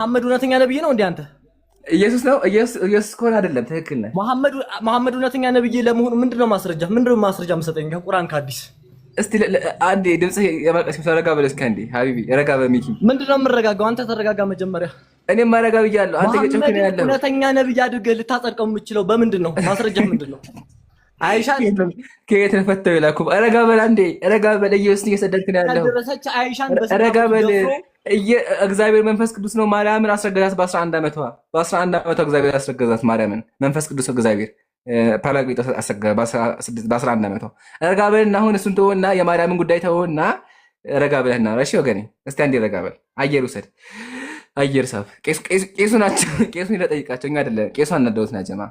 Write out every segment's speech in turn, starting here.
መሐመድ እውነተኛ ነብይ ነው እንዴ አንተ? ኢየሱስ ነው። ኢየሱስ ከሆነ አይደለም፣ ትክክል ነህ። መሐመድ እውነተኛ ነብይ ለመሆኑ ምንድነው ማስረጃ? ምንድነው ማስረጃ መሰጠኝ ከቁርአን ከሐዲስ? እስቲ አንዴ ድምጽህ የማቀስ ረጋ በል እስኪ አንዴ ሀቢቢ ረጋ በሚኪ ምንድነው የምረጋጋው? አንተ ተረጋጋ መጀመሪያ። እኔም ማረጋ ብያለሁ። አንተ እየጮክ ነው ያለው። እውነተኛ ነብይ አድርገህ ልታጸድቀው የምትችለው በምንድን ነው? ማስረጃ ምንድን ነው? አይሻን ከየት ነው ፈተው ይላኩ? ረጋ በል አንዴ፣ ረጋ በል። ኢየሱስ እየሰደድክ ነው ያለው። ደረሰች አይሻን ረጋ በል። እግዚአብሔር መንፈስ ቅዱስ ነው። ማርያምን አስረገዛት በ11 ዓመቷ። በ11 ዓመቷ እግዚአብሔር አስረገዛት ማርያምን። መንፈስ ቅዱስ እግዚአብሔር ፓራቅሊጦስ አሰገደ በ11 ዓመቷ። ረጋ በልና አሁን እሱን ተወውና የማርያምን ጉዳይ ተወውና ረጋ በልና እሺ ወገኔ፣ እስቲ አንዴ ረጋ በል። አየር ውሰድ፣ አየር ሳብ። ቄሱ ናቸው። ቄሱን ይጠይቃቸው፣ እኛ አይደለም። ቄሱ አናደውት ናጀማ፣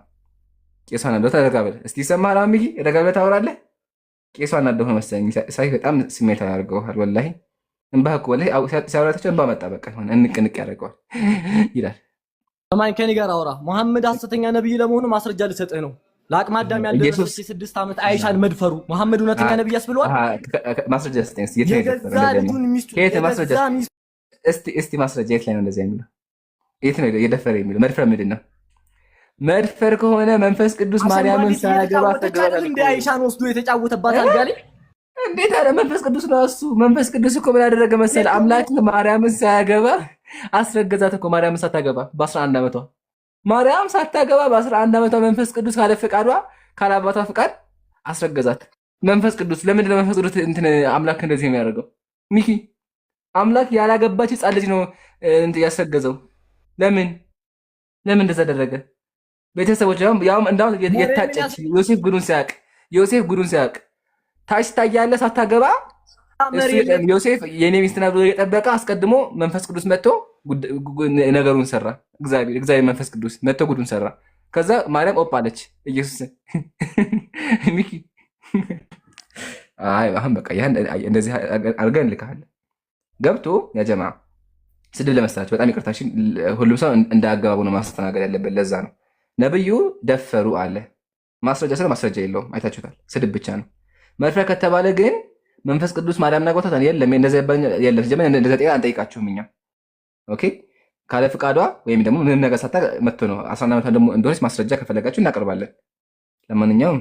ቄሱ አናደውት። ረጋ በል እስቲ። ይሰማሃል አሁን ሚኪ? ረጋ በል ታወራለህ። ቄሱ አናደውት መሰለኝ። ሳይ በጣም ስሜታዊ አድርገውሃል ወላሂ። እንባህ እኮ ወላሂ ሲያወራቸው እንባ መጣ። በቃ ሆነ እንቅንቅ ያደርገዋል ይላል። ማን ከኔ ጋር አውራ። መሐመድ ሐሰተኛ ነብይ ለመሆኑ ማስረጃ ልሰጥህ ነው። ለአቅመ አዳም ያልደረሰች 6 ዓመት አይሻን መድፈሩ መሐመድ እውነተኛ ነብይ ያስብለዋል። ማስረጃ ስጠኝ እስቲ። እስቲ ማስረጃ የት ላይ ነው እንደዚህ የሚለው? የት ነው የደፈረ የሚለው? መድፈር ምንድን ነው? መድፈር ከሆነ መንፈስ ቅዱስ ማርያምን ሳያገባ ተገባለ እንደ አይሻን ወስዶ የተጫወተባት አልጋ ላይ እንዴት አለ? መንፈስ ቅዱስ ነው እሱ። መንፈስ ቅዱስ እኮ ምን ያደረገ መሰለ? አምላክ ማርያምን ሳያገባ አስረገዛት እኮ። ማርያምን ሳታገባ በ11 ዓመቷ ማርያም ሳታገባ በ11 ዓመቷ መንፈስ ቅዱስ ካለ ፍቃዷ ካለ አባቷ ፍቃድ አስረገዛት። መንፈስ ቅዱስ ለምንድን ነው መንፈስ ቅዱስ እንትን አምላክ እንደዚህ የሚያደርገው? ሚኪ አምላክ ያላገባች ሕፃን ልጅ ነው ያስረገዘው። ለምን እንደዛ አደረገ? ቤተሰቦች ያውም እንዳው የታጨች ዮሴፍ ጉዱን ሲያውቅ ታች ታያለ ሳታገባ ዮሴፍ የኔ ሚስት ናት ብሎ የጠበቀ አስቀድሞ መንፈስ ቅዱስ መጥቶ ነገሩን ሰራ። እግዚአብሔር መንፈስ ቅዱስ መጥቶ ጉዱን ሰራ። ከዛ ማርያም ኦፓለች ኢየሱስ ሚኪ አሁን በቃ እንደዚህ አድርገን እንልካለን። ገብቶ ያጀማ ስድብ ለመሰላችሁ በጣም ይቅርታችን። ሁሉም ሰው እንደ አገባቡ ነው ማስተናገድ ያለበት። ለዛ ነው ነብዩ ደፈሩ አለ። ማስረጃ ስለ ማስረጃ የለውም። አይታችሁታል። ስድብ ብቻ ነው። መድፈር ከተባለ ግን መንፈስ ቅዱስ ማርያም ናጎታታል። የለም የለም። ሲጀመር እንደዛ ጤና አንጠይቃችሁም እኛ። ኦኬ ካለ ፍቃዷ ወይም ደግሞ ምንም ነገር ሳታ መጥቶ ነው 11 ዓመቷ ደግሞ እንደሆነች ማስረጃ ከፈለጋችሁ እናቀርባለን። ለማንኛውም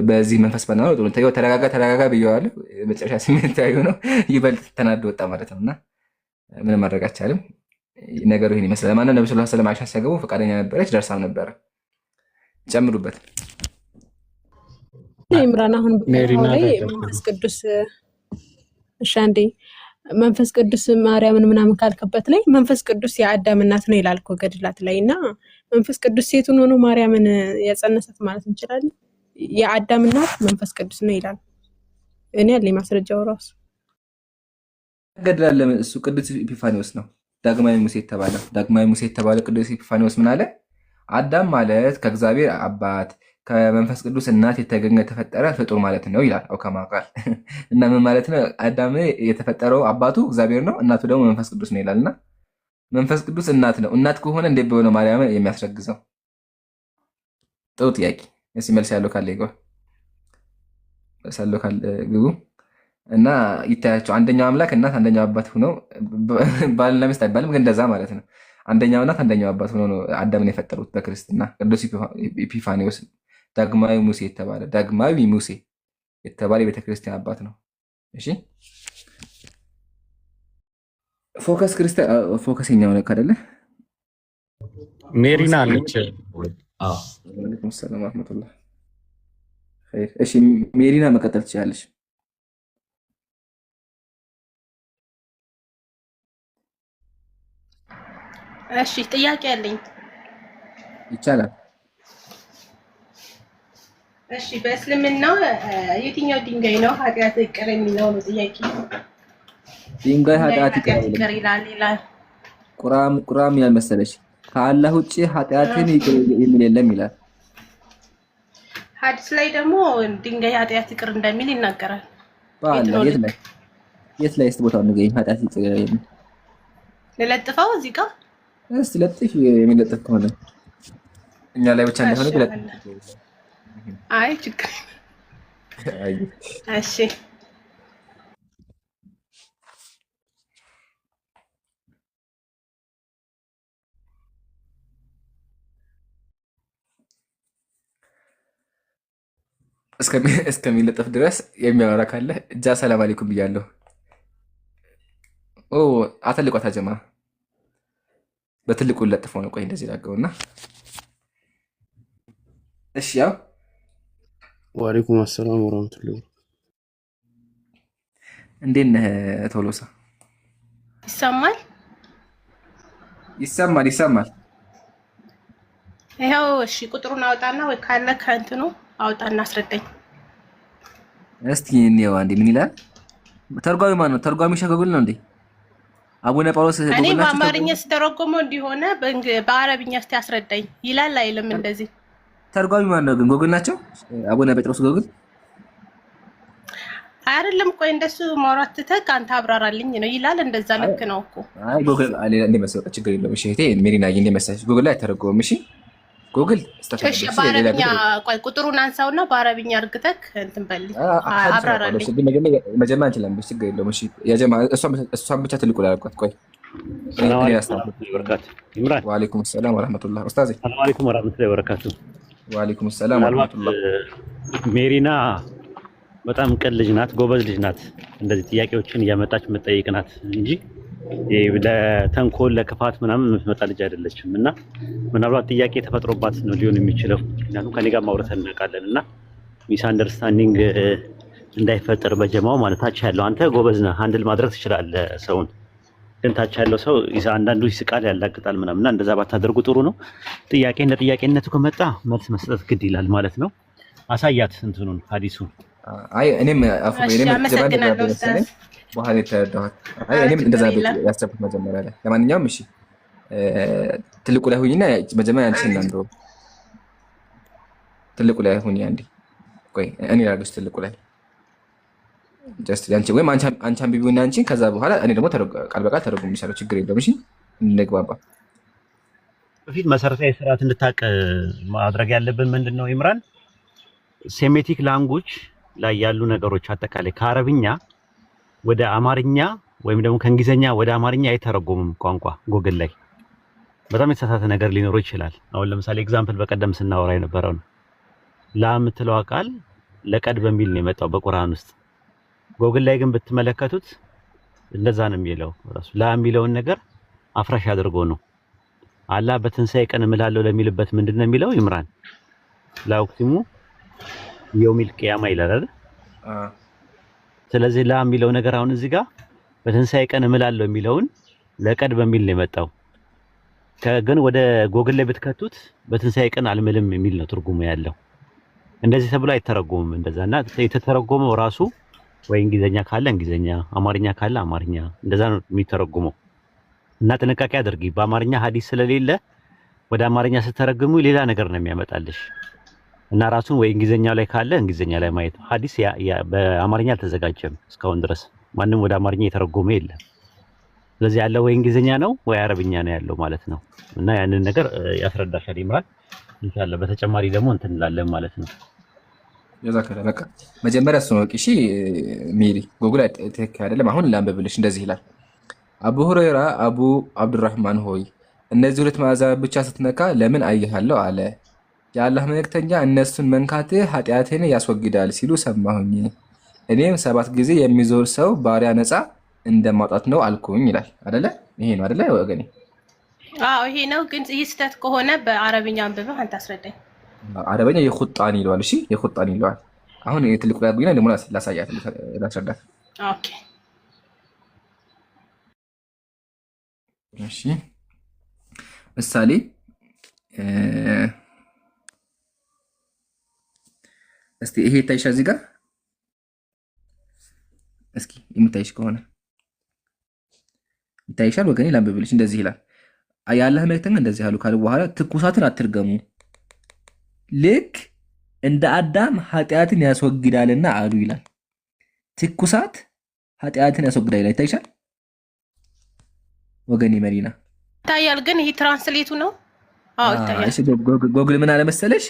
በዚህ መንፈስ በናው ተረጋጋ ብየዋለሁ። መጨረሻ ስሜታዊ ነው ይበልጥ ተናዶ ወጣ ማለት ነውና ምንም ማድረግ አይቻልም። ነገሩ ይሄን ይመስላል። ማንነ ነብዩ ሰለላሁ ዐለይሂ ወሰለም አይሻ ሲያገቡ ፈቃደኛ ነበረች፣ ደርሳም ነበረ። ጨምሩበት ኢምራን አሁን ላይ መንፈስ ቅዱስ እሻንዴ መንፈስ ቅዱስ ማርያምን ምናምን ካልከበት ላይ መንፈስ ቅዱስ የአዳም እናት ነው ይላል እኮ ገድላት ላይ እና መንፈስ ቅዱስ ሴቱን ሆኖ ማርያምን ያጸነሳት ማለት እንችላለን። የአዳም እናት መንፈስ ቅዱስ ነው ይላል። እኔ ያለኝ ማስረጃው ራሱ ገድላለ እሱ ቅዱስ ኢፒፋኒዎስ ነው። ዳግማዊ ሙሴ የተባለ ቅዱስ ኢፒፋኒዎስ ምን አለ? አዳም ማለት ከእግዚአብሔር አባት ከመንፈስ ቅዱስ እናት የተገኘ የተፈጠረ ፍጡር ማለት ነው ይላል። አው ከማቃል እና ምን ማለት ነው? አዳም የተፈጠረው አባቱ እግዚአብሔር ነው፣ እናቱ ደግሞ መንፈስ ቅዱስ ነው ይላልና መንፈስ ቅዱስ እናት ነው። እናት ከሆነ እንዴት በሆነ ማርያም የሚያስረግዘው? ጥሩ ጥያቄ። እሺ መልስ ያለው ካለ ይገባ ሳለው ካለ ግቡ እና ይታያቸው። አንደኛው አምላክ እናት አንደኛው አባት ሆኖ ባልና ሚስት አይባልም ግን እንደዛ ማለት ነው። አንደኛው እናት አንደኛው አባት ሆኖ ነው አዳምን የፈጠሩት በክርስትና። ቅዱስ ኢፒፋኒዎስ ዳግማዊ ሙሴ የተባለ የቤተክርስቲያን አባት ነው። እሺ ፎከስ ክርስቲያን ፎከስ የኛው ነው አይደለ? ሜሪና አለች። ሰላም ወራህመቱላህ። እሺ ሜሪና መቀጠል ትችላለች። እሺ ጥያቄ አለኝ። ይቻላል። እሺ በእስልምና የትኛው ድንጋይ ነው ኃጢአት ይቅር የሚለው ነው ጥያቄ። ድንጋይ ኃጢአት ይቅር ይላል። ቁርአን ምን መሰለሽ? ከአላህ ውጪ ኃጢአትን ይቅር የሚል የለም ይላል። ሐዲስ ላይ ደግሞ ድንጋይ ኃጢአት ይቅር እንደሚል ይናገራል። የት ላይ ቦታው ንገኝ። ኃጢአት ይቅር የሚል ለለጥፈው እዚህ ጋር እስቲ ለጥፍ የሚለጥፍ ከሆነ እኛ ላይ ብቻ እንደሆነ ብለጥ አይ ችግር እሺ እስከሚለጠፍ ድረስ የሚያወራ ካለ እጃ ሰላም አለይኩም ብያለሁ። ኦ አተልቋታ ጀማ በትልቁ ለጥፈው ነው። ቆይ እንደዚህ ላገውና እሺ። ያው ወአለይኩም አሰላም ወራህመቱላሂ። እንዴት ነህ ቶሎሳ? ይሰማል ይሰማል። ይኸው እሺ፣ ቁጥሩን አውጣና ወይ ካለ ከእንትኑ አውጣና አስረዳኝ እስቲ። እንየው አንዴ ምን ይላል? ተርጓሚ ማን ነው? ተርጓሚ ሸገጉል ነው እንዴ? አቡነ ጳውሎስ እኔ በአማርኛ ስተረጎመው እንዲሆነ በአረብኛ እስቲ አስረዳኝ ይላል አይልም? እንደዚህ ተርጓሚ ማን ነው ግን? ጎግል ናቸው? አቡነ ጴጥሮስ ጎግል አይደለም። ቆይ እንደሱ ማውራት ትተህ ከአንተ አብራራልኝ ነው ይላል። እንደዛ ልክ ነው እኮ። አይ ጎግል አለ እንደ መሰለህ ችግር የለውም። እሺ እህቴ ሜሪና እንደ መሰለሽ ጎግል ላይ ተረጎመም። እሺ ጎግል እሺ፣ በአረብኛ ቆይ ቁጥሩን አንሳውና በአረብኛ እርግተህ እንትን በልኝ አብራራልኝ። መጀመሪያ እንችላለን፣ ችግር የለውም። እሺ ያጀማ እሷን ብቻ ትልቁ ላይ አልኳት። ቆይ ሰላም አለይኩም ወበረካቱ። ኢምራን ወአለይኩም ሰላም ወራህመቱላህ። ኡስታዝ ሰላም አለይኩም ወራህመቱላሂ ወበረካቱ። ወአለይኩም ሰላም ወራህመቱላህ። ሜሪና በጣም ቅን ልጅ ናት፣ ጎበዝ ልጅ ናት። እንደዚህ ጥያቄዎችን እያመጣች የምትጠይቅ ናት እንጂ ለተንኮል ለክፋት ምናምን የምትመጣ ልጅ አይደለችም። እና ምናልባት ጥያቄ ተፈጥሮባት ነው ሊሆን የሚችለው። ምክንያቱም ከኔ ጋር ማውራት እናውቃለን እና ሚስ አንደርስታንዲንግ እንዳይፈጠር በጀማው ማለት ታች ያለው አንተ ጎበዝ ነህ፣ ሃንድል ማድረግ ትችላለህ ሰውን። ግን ታች ያለው ሰው አንዳንዱ ይስቃል፣ ያላግጣል ምናምን እና እንደዛ ባታደርጉ ጥሩ ነው። ጥያቄ እንደ ጥያቄነቱ ከመጣ መልስ መስጠት ግድ ይላል ማለት ነው። አሳያት እንትኑን ሐዲሱን። አይ እኔም በኋላ የተረዳኋት። አይ እኔም እንደዛ ያሰብኩት መጀመሪያ ላይ። ለማንኛውም እሺ ትልቁ ላይ ሁኝና መጀመሪያ አንቺ እና እንደው ትልቁ ላይ ሁኝ አንዴ። ቆይ እኔ ላድርግሽ ትልቁ ላይ ጀስት አንቺ ወይም አንቺ አንብቢውና አንቺ ከዛ በኋላ እኔ ደግሞ ቃል በቃል ተረጉም የሚሻለው ችግር የለውም። እሺ እንግባባ። በፊት መሰረታዊ ስርዓት እንድታውቅ ማድረግ ያለብን ምንድን ነው ኢምራን፣ ሴሜቲክ ላንጉጅ ላይ ያሉ ነገሮች አጠቃላይ ከአረብኛ ወደ አማርኛ ወይም ደግሞ ከእንግሊዘኛ ወደ አማርኛ አይተረጎምም። ቋንቋ ጎግል ላይ በጣም የተሳሳተ ነገር ሊኖረው ይችላል። አሁን ለምሳሌ ኤግዛምፕል በቀደም ስናወራ የነበረው ነው። ላ የምትለው ቃል ለቀድ በሚል ነው የመጣው በቁርአን ውስጥ። ጎግል ላይ ግን ብትመለከቱት እንደዛ ነው የሚለው። ራሱ ላ የሚለውን ነገር አፍራሽ አድርጎ ነው። አላህ በትንሳኤ ቀን እምላለሁ ለሚልበት ምንድን ነው የሚለው ኢምራን? ላኡክሲሙ የውሚል ቂያማ ይላል አይደል? ስለዚህ ላ የሚለው ነገር አሁን እዚህ ጋር በትንሳኤ ቀን እምላለሁ የሚለውን ለቀድ በሚል ነው የመጣው። ግን ወደ ጎግል ላይ ብትከቱት በትንሳኤ ቀን አልምልም የሚል ነው ትርጉሙ ያለው። እንደዚህ ተብሎ አይተረጎምም። እንደዛና የተተረጎመው ራሱ ወይ እንግሊዘኛ ካለ እንግሊዘኛ፣ አማርኛ ካለ አማርኛ፣ እንደዛ ነው የሚተረጉመው። እና ጥንቃቄ አድርጊ። በአማርኛ ሐዲስ ስለሌለ ወደ አማርኛ ስትተረጉሙ ሌላ ነገር ነው የሚያመጣልሽ። እና ራሱን ወይ እንግሊዘኛ ላይ ካለ እንግሊዘኛ ላይ ማየት። ሐዲስ በአማርኛ አልተዘጋጀም እስካሁን ድረስ ማንም ወደ አማርኛ የተረጎመ የለም። ስለዚህ ያለው ወይ እንግሊዘኛ ነው ወይ አረብኛ ነው ያለው ማለት ነው። እና ያንን ነገር ያስረዳሻል ኢምራን ኢንሻአላህ። በተጨማሪ ደግሞ እንትን እንላለን ማለት ነው። ጀዛከላ በቃ መጀመሪያ እሱ ነው። እሺ ሜሪ ጎግል ትክክል አይደለም። አሁን ላንብብልሽ። እንደዚህ ይላል። አቡ ሁረይራ አቡ አብዱራህማን ሆይ እነዚህ ሁለት ማዕዘናት ብቻ ስትነካ ለምን አየሃለሁ አለ። የአላህ መልእክተኛ እነሱን መንካትህ ኃጢአትን ያስወግዳል ሲሉ ሰማሁኝ። እኔም 7 ጊዜ የሚዞር ሰው ባሪያ ነፃ እንደማውጣት ነው አልኩኝ ይላል። አይደለ? ይሄ ነው አይደለ ወገኔ? አዎ ይሄ ነው። ግን ይህ ስህተት ከሆነ በአረብኛ አንብበህ አንተ አስረዳኝ። አረበኛ የኹጣን ይለዋል። እሺ የኹጣን ይለዋል። አሁን የትልቁ ላይ አድርጉና ደግሞ ላሳያት ላስረዳት። ኦኬ እሺ ምሳሌ እስቲ ይሄ ይታይሻል እዚህ ጋር እስኪ የሚታይሽ ከሆነ ይታይሻል ወገኔ? ላንብብልሽ። እንደዚህ ይላል። የአላህ መልእክተኛ እንደዚህ አሉ ካሉ በኋላ ትኩሳትን አትርገሙ ልክ እንደ አዳም ኃጢአትን ያስወግዳልና አሉ ይላል። ትኩሳት ኃጢአትን ያስወግዳል ይላል። ይታይሻል ወገኔ? መሪና ይታያል። ግን ይሄ ትራንስሌቱ ነው። አዎ ይታያል። እሺ ጎግል ምን አለ መሰለሽ?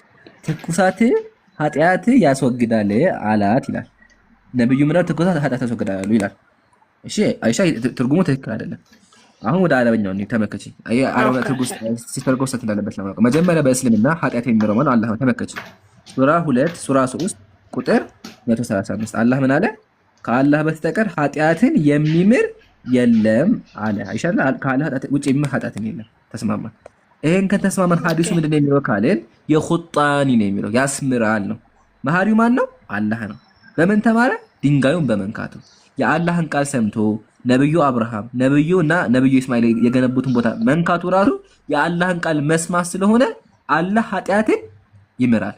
ትኩሳት ኃጢአት ያስወግዳል አላት ይላል። ነብዩ ምን አሉ? ትኩሳት ኃጢአት ያስወግዳሉ ይላል። እሺ አይሻ ትርጉሙ ትክክል አይደለም። አሁን ወደ አረበኛው ነው ተመከቺ። አይ አረበኛ ትርጉም ሲተርጎም ሰት እንዳለበት ለማወቅ መጀመሪያ በእስልምና ኃጢአት የሚመረው ማለት አላህ ነው። ተመከቺ ሱራ 2 ሱራ 3 ቁጥር 135 አላህ ምን አለ? ከአላህ በስተቀር ኃጢአትን የሚምር የለም አለ። አይሻላ ከአላህ ኃጢአት ውጭ የሚምር ኃጢአትን የለም። ተስማማ። ይሄን ከተስማማን ሐዲሱ ምንድነው የሚለው ካለን የኹጣኒ ነው የሚለው ያስምራል ነው። መሐሪው ማን ነው? አላህ ነው። በምን ተማረ? ድንጋዩን በመንካቱ። የአላህን ቃል ሰምቶ ነብዩ አብርሃም ነብዩና ነብዩ እስማኤል የገነቡትን ቦታ መንካቱ ራሱ የአላህን ቃል መስማት ስለሆነ አላህ ኃጢአትን ይምራል።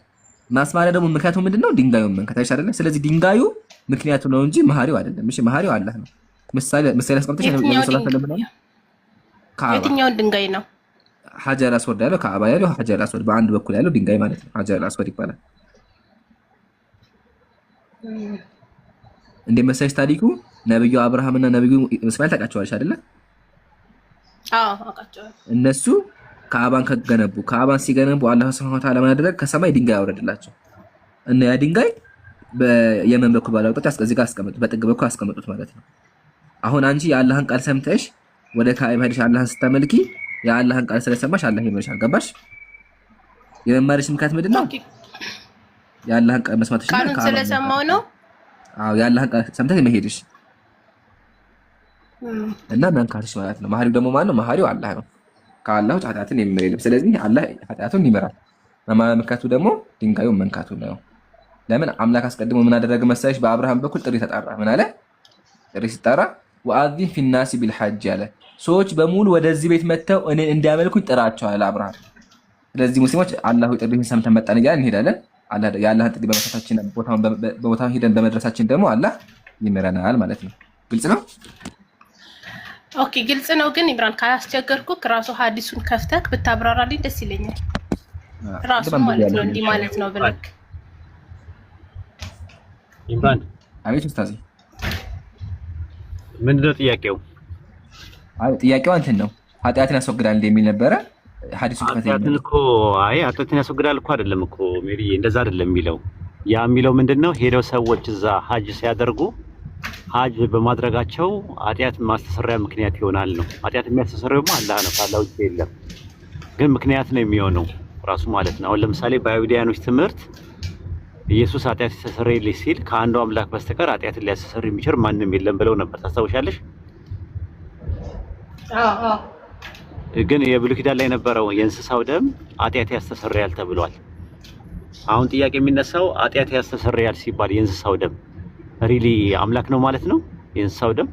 ማስማሪያ ደግሞ ምክንያቱ ምንድነው? ድንጋዩን መንካት አይደለም። ስለዚህ ድንጋዩ ምክንያቱ ነው እንጂ መሐሪው አይደለም። እሺ መሐሪው አላህ ነው። ምሳሌ አስቀምጠሽ የትኛው ድንጋይ ነው? ሐጀር አስወድ ያለው ከአባ ያለው ሐጀር አስወድ በአንድ በኩል ያለው ድንጋይ ማለት ነው። ሐጀር አስወድ ይባላል። እንደ መሳይስ ታሪኩ ነብዩ አብርሃም እና ነብዩ እስማኤል ታውቃቸዋለሽ አይደለ? አዎ አውቃቸዋለሁ። እነሱ ከአባን ከገነቡ ከአባን ሲገነቡ አላህ Subhanahu Wa Ta'ala ማድረግ ከሰማይ ድንጋይ ያወረደላቸው እና ያ ድንጋይ በየመን በኩል ባለው አቅጣጫ እዚህ ጋር አስቀመጡት፣ በጥግ በኩል አስቀመጡት ማለት ነው። አሁን አንቺ የአላህን ቃል ሰምተሽ ወደ ካዕባ ሄደሽ አላህን ስታመልኪ የአላህን ቃል ስለሰማሽ አላህ ይመርሻል። ገባሽ? የመማርሽ ምክንያት ምንድነው? የአላህን ቃል መስማትሽ ቃሉን ስለሰማው ነው። አዎ የአላህን ቃል ሰምተሽ መሄድሽ እና መንካትሽ ማለት ነው። መሐሪው ደግሞ ማን ነው? መሐሪው አላህ ነው። ከአላህ ውጭ ኃጢአትን የሚምር የለም። ስለዚህ አላህ ኃጢአቱን ይምራል። መመልከቱ ደግሞ ድንጋዩን መንካቱ ነው። ለምን አምላክ አስቀድሞ ምን አደረገ መሰለሽ? በአብርሃም በኩል ጥሪ ተጣራ። ምን አለ? ጥሪ ሲጣራ ወአዚን ፊናሲ ቢልሐጅ አለ። ሰዎች በሙሉ ወደዚህ ቤት መጥተው እኔን እንዲያመልኩኝ ጥራቸው አለ አብርሃም። ስለዚህ ሙስሊሞች አላህ ጥሪን ሰምተን መጣን እያልን እንሄዳለን። አላህ የአላህን ጥሪ በመከታችን ቦታውን ሄደን በመድረሳችን ደግሞ አላህ ይምረናል ማለት ነው። ግልጽ ነው? ኦኬ ግልጽ ነው። ግን ኢምራን ካላስቸገርኩክ ራሱ ሐዲሱን ከፍተክ ብታብራራልኝ ደስ ይለኛል። ራሱ ማለት ነው እንዲህ ማለት ነው ብለክ ኢምራን። አቤት ኡስታዝ፣ ምንድነው ጥያቄው? አይ ጥያቄው እንትን ነው ኃጢአትን ያስወግዳል እንደሚል ነበረ ሐዲሱ ኃጢአትን እኮ ኃጢአትን ያስወግዳል እኮ አይደለም እኮ ሜሪ፣ እንደዛ አይደለም የሚለው። ያ የሚለው ምንድነው ሄደው ሰዎች እዛ ሐጅ ሲያደርጉ ሐጅ በማድረጋቸው ኃጢአት ማስተሰሪያ ምክንያት ይሆናል ነው። ኃጢአት የሚያስተሰርየውማ አላህ ነው፣ ካላህ ውጭ የለም። ግን ምክንያት ነው የሚሆነው ራሱ ማለት ነው። አሁን ለምሳሌ በአይሁዳውያኖች ትምህርት ኢየሱስ ኃጢአት ያስተሰርይልኝ ሲል ከአንዱ አምላክ በስተቀር ኃጢአትን ሊያስተሰርይ የሚችል ማንም የለም ብለው ነበር። ታስታውሻለሽ? አዎ። ግን የብሉይ ኪዳን ላይ የነበረው የእንስሳው ደም ኃጢአት ያስተሰርያል ተብሏል። አሁን ጥያቄ የሚነሳው ኃጢአት ያስተሰርያል ሲባል የእንስሳው ደም ሪሊ አምላክ ነው ማለት ነው? የእንስሳው ደም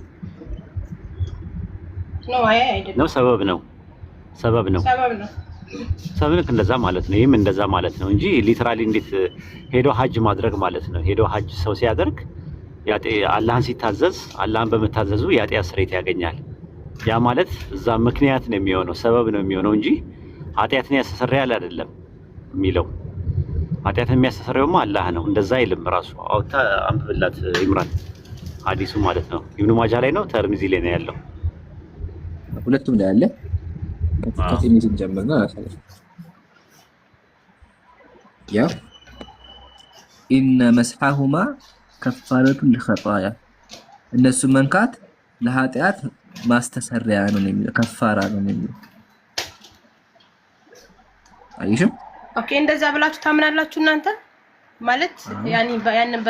ነው? ሰበብ ነው። ሰበብ እንደዛ ማለት ነው። ይህም እንደዛ ማለት ነው እንጂ ሊትራሊ እንዴት ሄዶ ሐጅ ማድረግ ማለት ነው። ሄዶ ሐጅ ሰው ሲያደርግ አላህን ሲታዘዝ አላህን በመታዘዙ የኃጢአት ስርየት ያገኛል። ያ ማለት እዛ ምክንያት ነው የሚሆነው፣ ሰበብ ነው የሚሆነው እንጂ ኃጢአትን ያስተሰርያል አይደለም የሚለው። ኃጢአትን የሚያስተሰርየውማ አላህ ነው። እንደዛ አይልም ራሱ። አውታ አንብብላት ኢምራን ሐዲሱ ማለት ነው። ኢብኑ ማጃ ላይ ነው፣ ተርሚዚ ላይ ነው ያለው። ሁለቱም ላይ አለ። ከትርሚዚ ጀምርና ያ ኢነ መስሐሁማ ከፋረቱን ለኸጣያ እነሱ መንካት ለኃጢአት ማስተሰሪያ ነው የሚለው፣ ከፋራ ነው የሚለው። አይሽም? ኦኬ እንደዛ ብላችሁ ታምናላችሁ እናንተ? ማለት ያንን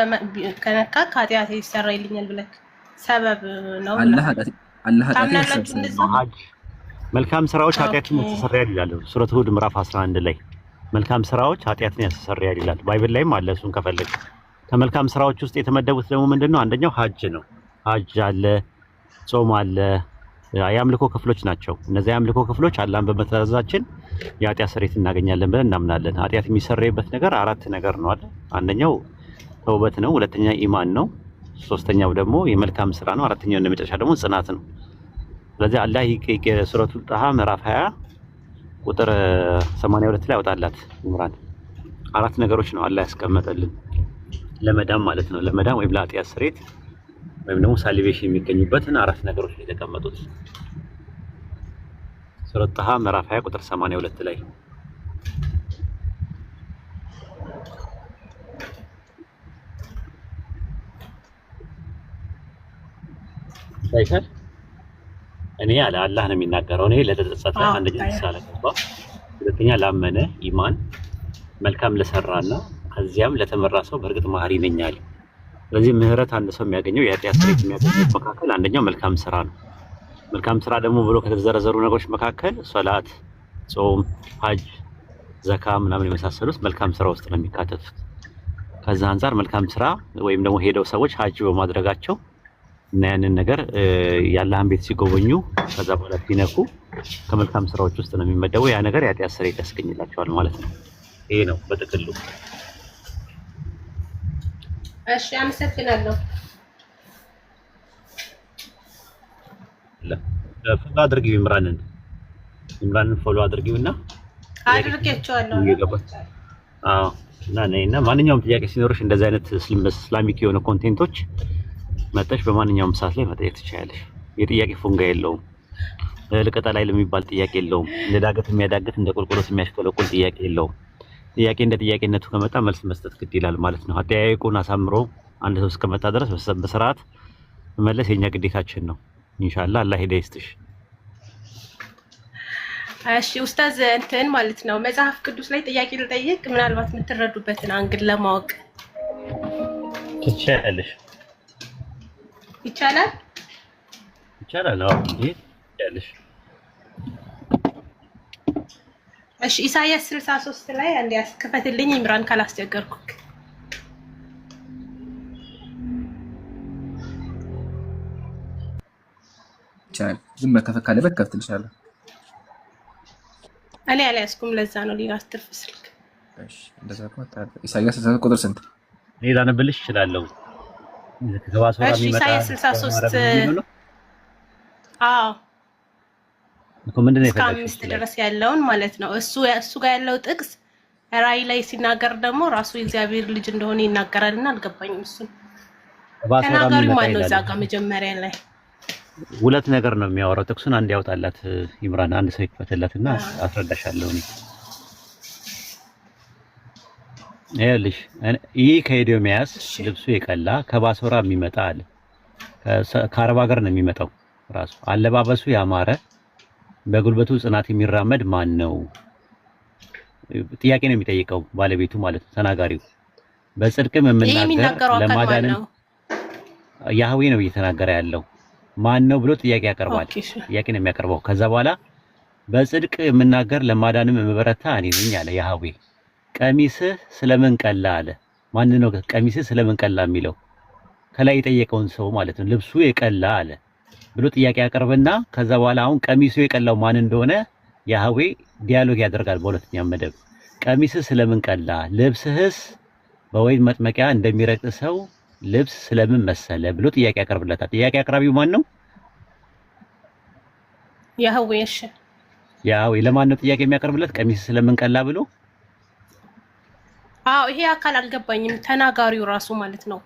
ከነካ ኃጢአት ይሰራይልኛል ብለክ ሰበብ ነው አላህ ታምናላችሁ? እንደዛ መልካም ስራዎች ኃጢአትን ያስተሰርያል ይላል ሱረቱ ሁድ ምዕራፍ 11 ላይ። መልካም ስራዎች ኃጢአትን ያስተሰርያል ይላል። ባይብል ላይም አለ። እሱን ከፈለግ ከመልካም ስራዎች ውስጥ የተመደቡት ደግሞ ምንድነው? አንደኛው ሐጅ ነው። ሐጅ አለ፣ ጾም አለ፣ የአምልኮ ክፍሎች ናቸው። እነዚህ የአምልኮ ክፍሎች አላህን በመታዘዛችን የኃጢአት ስርየት እናገኛለን ብለን እናምናለን። ኃጢአት የሚሰረይበት ነገር 4 ነገር ነው አይደል? አንደኛው ተውበት ነው፣ ሁለተኛ ኢማን ነው፣ ሶስተኛው ደግሞ የመልካም ስራ ነው፣ አራተኛው እና መጨረሻ ደግሞ ጽናት ነው። ስለዚህ አላህ ሱረቱል ጣሃ ምዕራፍ 20 ቁጥር 82 ላይ አወጣላት ኢምራን 4 ነገሮች ነው አላህ ያስቀመጠልን ለመዳን ማለት ነው። ለመዳን ወይም ለኃጢአት ስርየት ወይም ደግሞ ሳሊቬሽን የሚገኙበትን 4 ነገሮች ላይ የተቀመጡት ሱረቱ ጣሃ ምዕራፍ 20 ቁጥር 82 ላይ ታይካል። እኔ ያለ አላህ ነው የሚናገረው። እኔ ለተጸጸተ አንደኛ ተሳለ ገባ፣ ሁለተኛ ላመነ ኢማን፣ መልካም ለሰራና ከዚያም ለተመራ ሰው በእርግጥ መሐሪ ነኝ አለ። ስለዚህ ምህረት አንድ ሰው የሚያገኘው የኃጢአት ስርየት የሚያገኘው መካከል አንደኛው መልካም ስራ ነው። መልካም ስራ ደግሞ ብሎ ከተዘረዘሩ ነገሮች መካከል ሶላት፣ ጾም፣ ሐጅ፣ ዘካ ምናምን የመሳሰሉት መልካም ስራ ውስጥ ነው የሚካተቱት። ከዛ አንፃር መልካም ስራ ወይም ደግሞ ሄደው ሰዎች ሐጅ በማድረጋቸው እና ያንን ነገር የአላህን ቤት ሲጎበኙ ከዛ በኋላ ሲነኩ ከመልካም ስራዎች ውስጥ ነው የሚመደበው። ያ ነገር የኃጢአት ስርየት ያስገኝላቸዋል ማለት ነው። ይሄ ነው በጥቅሉ። እሺ አመሰግናለሁ። ፎሎ አድርጊው ኢምራንን ፎሎ አድርጊውና አድርጌያቸዋለሁ። አዎ እና ማንኛውም ጥያቄ ሲኖርሽ እንደዚህ አይነት እስላሚክ የሆነ ኮንቴንቶች መጠሽ በማንኛውም ሰዓት ላይ መጠየቅ ትችያለሽ። የጥያቄ ፉንጋ የለውም። ልቀጣ ላይ ለሚባል ጥያቄ የለውም። እንደ ዳገት የሚያዳግት እንደ ቁልቁሎት የሚያሽቆለቁል ጥያቄ የለውም። ጥያቄ እንደ ጥያቄነቱ ከመጣ መልስ መስጠት ግድ ይላል ማለት ነው። አጠያየቁን አሳምሮ አንድ ሰው እስከመጣ ድረስ በስርዓት መመለስ የኛ ግዴታችን ነው። ኢንሻአላህ አላህ ሂዳያ ይስጥሽ። እሺ ኡስታዝ እንትን ማለት ነው መጽሐፍ ቅዱስ ላይ ጥያቄ ልጠይቅ፣ ምናልባት የምትረዱበትን አንግል ለማወቅ ትችያለሽ። ይቻላል? አዎ ትችያለሽ። እሺ ኢሳይያስ 63 ላይ አንዴ ያስከፈትልኝ ኢምራን ካላስቸገርኩክ። ይቻላል። ዝም መከፈት ካለበት ከፍትልሻለሁ። እኔ አልያዝኩም፣ ለዛ ነው ሌላ ትርፍ ስልክ። እሺ እንደዛ ከሆነ ኢሳይያስ 63 ቁጥር ስንት? እኔ ላነብልሽ እችላለሁ። ከዋሶራ የሚመጣ ኢሳይያስ 63 አዎ እስከ 5 ድረስ ያለውን ማለት ነው። እሱ ጋር ያለው ጥቅስ ራእይ ላይ ሲናገር ደግሞ ራሱ የእግዚአብሔር ልጅ እንደሆነ ይናገራልና አልገባኝም። እሱን ተናጋሪው ማን ነው? እዛ ጋር መጀመሪያ ላይ ሁለት ነገር ነው የሚያወራው። ጥቅሱን አንድ ያውጣላት ኢምራን፣ አንድ ሰው ይክፈትላትና አስረዳሻለሁ። ይኸውልሽ ይህ ከኤዶምያስ ልብሱ የቀላ ከባሶራ የሚመጣ አለ። ከአረብ ሀገር ነው የሚመጣው። ራሱ አለባበሱ ያማረ በጉልበቱ ጽናት የሚራመድ ማን ነው? ጥያቄ ነው የሚጠይቀው ባለቤቱ ማለት ነው፣ ተናጋሪው። በጽድቅም የምናገር ለማዳንም ያህዌ ነው እየተናገረ ያለው ማን ነው ብሎ ጥያቄ ያቀርባል። ጥያቄ ነው የሚያቀርበው። ከዛ በኋላ በጽድቅ የምናገር ለማዳንም የምበረታ እኔ ነኝ አለ ያህዌ። ቀሚስህ ስለምን ቀላ አለ። ማን ነው ቀሚስህ ስለምን ቀላ የሚለው? ከላይ የጠየቀውን ሰው ማለት ነው። ልብሱ የቀላ አለ ብሎ ጥያቄ ያቀርብና ከዛ በኋላ አሁን ቀሚሱ የቀላው ማን እንደሆነ ያህዌ ዲያሎግ ያደርጋል። በሁለተኛ መደብ ቀሚስህ ስለምን ቀላ፣ ልብስህስ በወይን መጥመቂያ እንደሚረግጥ ሰው ልብስ ስለምን መሰለ ብሎ ጥያቄ ያቀርብለታል። ጥያቄ አቅራቢው ማን ነው? ያህዌ። እሺ ያህዌ ለማን ነው ጥያቄ የሚያቀርብለት? ቀሚስህ ስለምን ቀላ ብሎ። አዎ ይሄ አካል አልገባኝም። ተናጋሪው ራሱ ማለት ነው።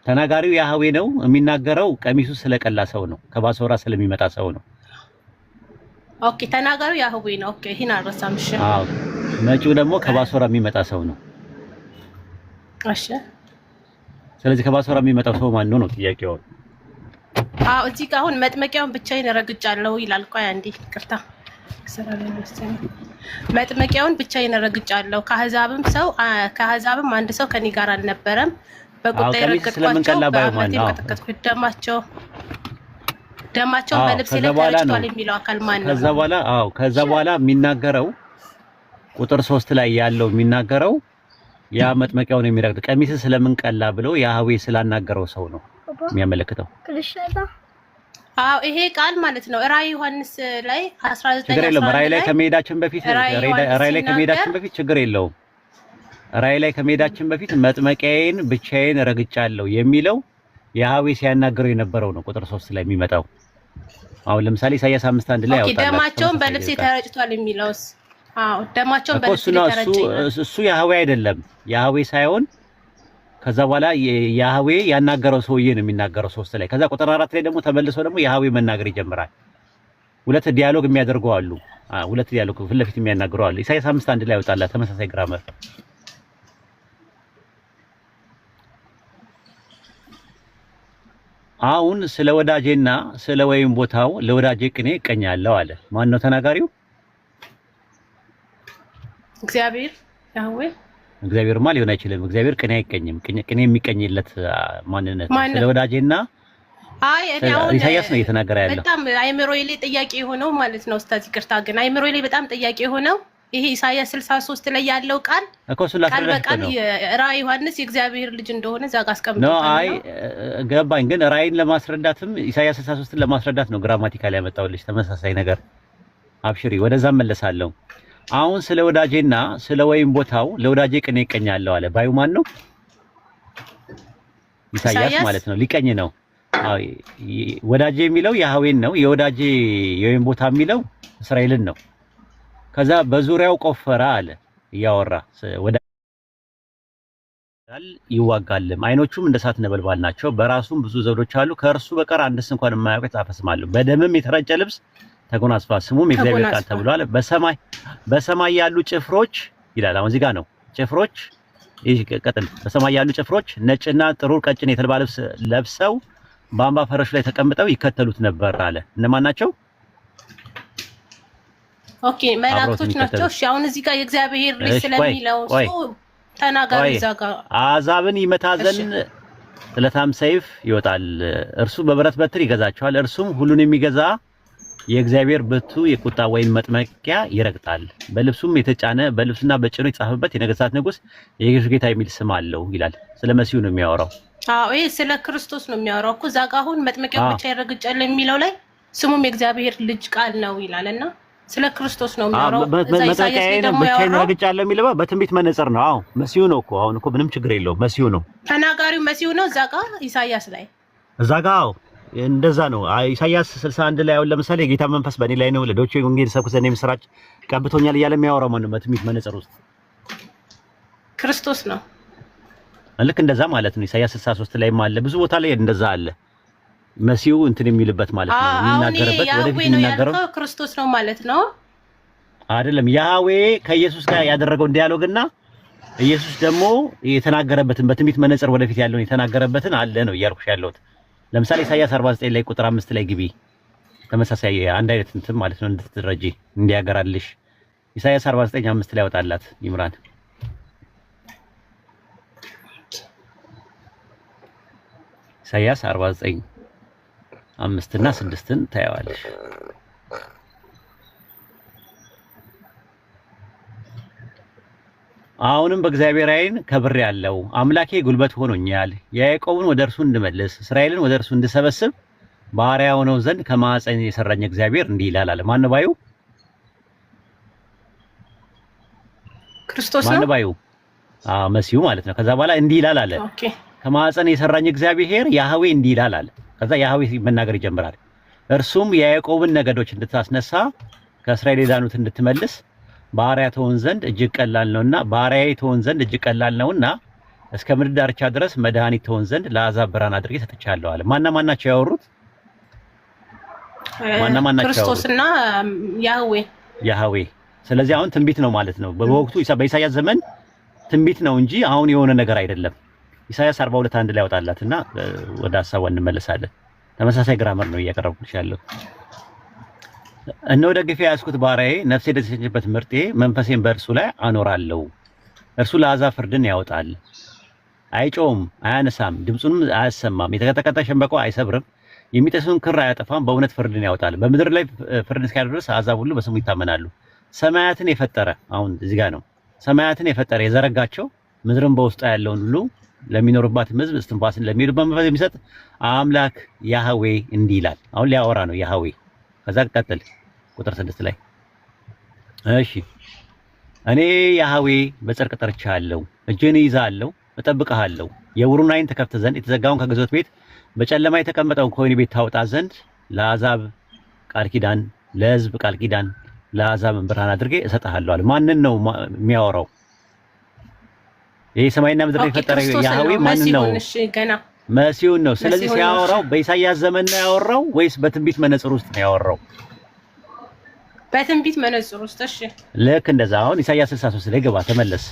ተናጋሪው ያህዌ ነው። የሚናገረው ቀሚሱ ስለቀላ ሰው ነው፣ ከባሶራ ስለሚመጣ ሰው ነው። ኦኬ ተናጋሪው ያህዌ ነው። ኦኬ ይሄን አልረሳም። እሺ አዎ መጪው ደግሞ ከባሶራ የሚመጣ ሰው ነው። እሺ ስለዚህ ከባሶራ የሚመጣው ሰው ማን ነው ነው ጥያቄው። አዎ እዚህ ጋር አሁን መጥመቂያውን ብቻዬን ረግጫለሁ ይላል። ቆይ አንዴ ይቅርታ፣ መጥመቂያውን ብቻዬን ረግጫለሁ፣ ከአሕዛብም አንድ ሰው ከኔ ጋር አልነበረም። በቁጣ የረገጥኳቸው በአመቴ ቀጠቀጥኩት፣ ደማቸውን በልብሴ ላይ ተረጭቷል የሚለው አካል ማን ነው? ከዛ በኋላ የሚናገረው ቁጥር 3 ላይ ያለው የሚናገረው ያ መጥመቂያውን የሚረግጥ ቀሚስ ስለምን ቀላ ብሎ ያህዌ ስላናገረው ሰው ነው የሚያመለክተው። አዎ ይሄ ቃል ማለት ነው ራእይ ዮሐንስ ላይ 19 ችግር የለውም። ራእይ ላይ ከመሄዳችን በፊት ችግር የለውም። ራእይ ላይ ከመሄዳችን በፊት መጥመቂያዬን ብቻዬን ረግጫለሁ የሚለው ያህዌ ሲያናገረው የነበረው ነው። ቁጥር 3 ላይ የሚመጣው አሁን ለምሳሌ ኢሳይያስ 5:1 ላይ ያወጣል። ደማቸውን በልብሴ ተረጭቷል የሚለውስ? አዎ ደማቸውን በልብሴ ተረጭ እሱ ያህዌ አይደለም፣ ያህዌ ሳይሆን ከዛ በኋላ ያህዌ ያናገረው ሰውዬ ነው የሚናገረው 3 ላይ። ከዛ ቁጥር 4 ላይ ደግሞ ተመልሶ ደግሞ ያህዌ መናገር ይጀምራል። ሁለት ዲያሎግ የሚያደርጉ አሉ። ሁለት ዲያሎግ ፊት ለፊት የሚያናግሩ አሉ። ኢሳይያስ 5:1 ላይ ያወጣል ተመሳሳይ ግራመር። አሁን ስለ ወዳጄና ስለ ወይም ቦታው ለወዳጄ ቅኔ እቀኛለሁ አለ። ማን ነው ተናጋሪው? እግዚአብሔር ያህዌ። እግዚአብሔርማ ሊሆን አይችልም። እግዚአብሔር ቅኔ አይቀኝም። ቅኔ የሚቀኝለት ማንነት ስለ ወዳጄና አይ እኔ አሁን ኢሳያስ ነው እየተናገረ ያለው። በጣም አይምሮዬ ላይ ጥያቄ የሆነው ማለት ነው ኡስታዝ ይቅርታ ግን አይምሮዬ ላይ በጣም ጥያቄ የሆነው ይሄ ኢሳያስ 63 ላይ ያለው ቃል እኮ እሱን ላስረዳህ ነው። ራእይ ዮሐንስ የእግዚአብሔር ልጅ እንደሆነ እዛ ጋር አስቀምጦታል ነው። አይ ገባኝ። ግን ራእይን ለማስረዳትም ኢሳያስ 63ን ለማስረዳት ነው ግራማቲካሊ ያመጣውልሽ ተመሳሳይ ነገር። አብሽሪ ወደዛ መለሳለሁ። አሁን ስለ ወዳጄና ስለ ወይም ቦታው ለወዳጄ ቅኔ ይቀኛለሁ አለ። ባዩ ማን ነው? ኢሳያስ ማለት ነው። ሊቀኝ ነው። አይ ወዳጄ የሚለው ያህዌን ነው። የወዳጄ የወይም ቦታ የሚለው እስራኤልን ነው። ከዛ በዙሪያው ቆፈረ አለ እያወራ ወዳል ይዋጋልም። አይኖቹም እንደ እሳት ነበልባል ናቸው። በራሱም ብዙ ዘውዶች አሉ። ከእርሱ በቀር አንድስ እንኳን የማያውቅ የጻፈ ስም አለው። በደምም የተረጨ ልብስ ተጎናጽፏል። ስሙም የእግዚአብሔር ቃል ተብሏል። በሰማይ ያሉ ጭፍሮች ይላል። አሁን እዚህ ጋር ነው ጭፍሮች። ይሄ ቀጥል። በሰማይ ያሉ ጭፍሮች ነጭና ጥሩር ቀጭን የተልባ ልብስ ለብሰው በአምባ ፈረሱ ላይ ተቀምጠው ይከተሉት ነበር አለ። እነማን ናቸው? ኦኬ መላእክቶች ናቸው። እሺ አሁን እዚህ ጋር የእግዚአብሔር ልጅ ስለሚለው ተናጋሪ እዛ ጋር አሕዛብን ይመታ ዘንድ ስለታም ሰይፍ ይወጣል። እርሱ በብረት በትር ይገዛቸዋል። እርሱም ሁሉን የሚገዛ የእግዚአብሔር ብርቱ የቁጣ ወይን መጥመቂያ ይረግጣል። በልብሱም የተጫነ በልብስና በጭኑ የተጻፈበት የነገሥታት ንጉሥ የጌቶች ጌታ የሚል ስም አለው ይላል። ስለ መሲሁ ነው የሚያወራው። አዎ ይሄ ስለ ክርስቶስ ነው የሚያወራው እኮ። እዛ ጋር አሁን መጥመቂያው ብቻ ይረግጫል የሚለው ላይ ስሙም የእግዚአብሔር ልጅ ቃል ነው ይላልና ስለ ክርስቶስ ነው የሚያወራው። መጥመቂያዬን ብቻ ይረግጫል የሚለው በትንቢት መነጽር ነው። አዎ መሲሁ ነው እኮ። አሁን እኮ ምንም ችግር የለውም። መሲሁ ነው ተናጋሪው፣ መሲሁ ነው። እዛ ጋር ኢሳያስ ላይ እዛ ጋር እንደዛ ነው። ኢሳያስ 61 ላይ አሁን ለምሳሌ የጌታ መንፈስ በእኔ ላይ ነው፣ ለዶቼ ወንጌል ሰብኩ ዘንድ የምስራች ቀብቶኛል እያለ የሚያወራው ማን ነው? በትንቢት መነጽር ውስጥ ክርስቶስ ነው። ልክ እንደዛ ማለት ነው። ኢሳያስ 63 ላይም አለ፣ ብዙ ቦታ ላይ እንደዛ አለ። መሲሁ እንትን የሚልበት ማለት ነው፣ የሚናገርበት ወደፊት የሚናገረው ክርስቶስ ነው ማለት ነው አይደለም። ያህዌ ከኢየሱስ ጋር ያደረገው ዲያሎግና ኢየሱስ ደግሞ የተናገረበትን በትንቢት መነጽር ወደፊት ያለውን የተናገረበትን አለ ነው እያልኩሽ ያለሁት። ለምሳሌ ኢሳያስ 49 ላይ ቁጥር 5 ላይ ግቢ። ተመሳሳይ አንድ አይነት እንትን ማለት ነው እንድትረጂ እንዲያገራልሽ። ኢሳያስ 49 5 ላይ ወጣላት ይምራን። ኢሳያስ 49 5 እና 6ን ታያዋለሽ። አሁንም በእግዚአብሔር ዓይን ከብር ያለው አምላኬ ጉልበት ሆኖኛል። ያዕቆብን ወደ እርሱ እንድመልስ እስራኤልን ወደ እርሱ እንድሰበስብ ባሪያ ሆነው ዘንድ ከማዕፀን የሰራኝ እግዚአብሔር እንዲህ ይላል አለ። ማን ባዩ? ክርስቶስ ነው። ማን ባዩ? መሲሁ ማለት ነው። ከዛ በኋላ እንዲህ ይላል አለ። ከማዕፀን የሰራኝ እግዚአብሔር ያህዌ እንዲህ ይላል አለ። ከዛ ያህዌ መናገር ይጀምራል። እርሱም የያዕቆብን ነገዶች እንድታስነሳ ከእስራኤል የዳኑት እንድትመልስ ባሪያ ትሆን ዘንድ እጅግ ቀላል ነውና ባሪያዬ ትሆን ዘንድ እጅግ ቀላል ነውና እስከ ምድር ዳርቻ ድረስ መድኃኒት ትሆን ዘንድ ለአሕዛብ ብርሃን አድርጌ ሰጥቻለሁ አለ። ማናቸው ያወሩት? ማናቸው? ክርስቶስና ያህዌ። ስለዚህ አሁን ትንቢት ነው ማለት ነው። በወቅቱ በኢሳያስ ዘመን ትንቢት ነው እንጂ አሁን የሆነ ነገር አይደለም። ኢሳያስ 42:1 ላይ ያወጣላትና ወደ ሐሳቡ እንመለሳለን። ተመሳሳይ ግራመር ነው እያቀረብኩልሽ ያለው። እነሆ ደግፌ ያዝኩት ባሪያዬ፣ ነፍሴ ደስ የተሰኘችበት ምርጤ፣ መንፈሴን በእርሱ ላይ አኖራለሁ። እርሱ ለአሕዛብ ፍርድን ያወጣል። አይጮህም፣ አያነሳም፣ ድምፁንም አያሰማም። የተቀጠቀጠ ሸምበቆ አይሰብርም፣ የሚጤሱን ክር አያጠፋም። በእውነት ፍርድን ያወጣል። በምድር ላይ ፍርድን እስኪያደርስ አሕዛብ ሁሉ በስሙ ይታመናሉ። ሰማያትን የፈጠረ አሁን እዚህ ጋር ነው። ሰማያትን የፈጠረ የዘረጋቸው ምድርን በውስጧ ያለውን ሁሉ ለሚኖርባትም ሕዝብ እስትንፋስን ለሚሄዱበት መንፈስ የሚሰጥ አምላክ ያህዌ እንዲህ ይላል። አሁን ሊያወራ ነው ያህዌ። ከዛ ቀጥል ቁጥር 6 ላይ እሺ፣ እኔ ያህዌ በጽድቅ ጠርቼሃለሁ፣ እጄን እይዝሃለሁ፣ እጠብቅሃለሁ። የዕውሩን ዓይን ትከፍት ዘንድ የተዘጋውን ከግዞት ቤት በጨለማ የተቀመጠውን ከወህኒ ቤት ታወጣ ዘንድ ለአሕዛብ ቃል ኪዳን፣ ለሕዝብ ቃል ኪዳን፣ ለአሕዛብ ብርሃን አድርጌ እሰጥሃለሁ አለ። ማንን ነው የሚያወራው? ይሄ ሰማይና ምድር የፈጠረ ያህዌ ማንን ነው? መሲሁን ነው። ስለዚህ ሲያወራው በኢሳያስ ዘመን ነው ያወራው ወይስ በትንቢት መነጽር ውስጥ ነው ያወራው? በትንቢት መነጽር ውስጥ። እሺ ልክ እንደዛ። አሁን ኢሳያስ 63 ላይ ገባ፣ ተመለስ።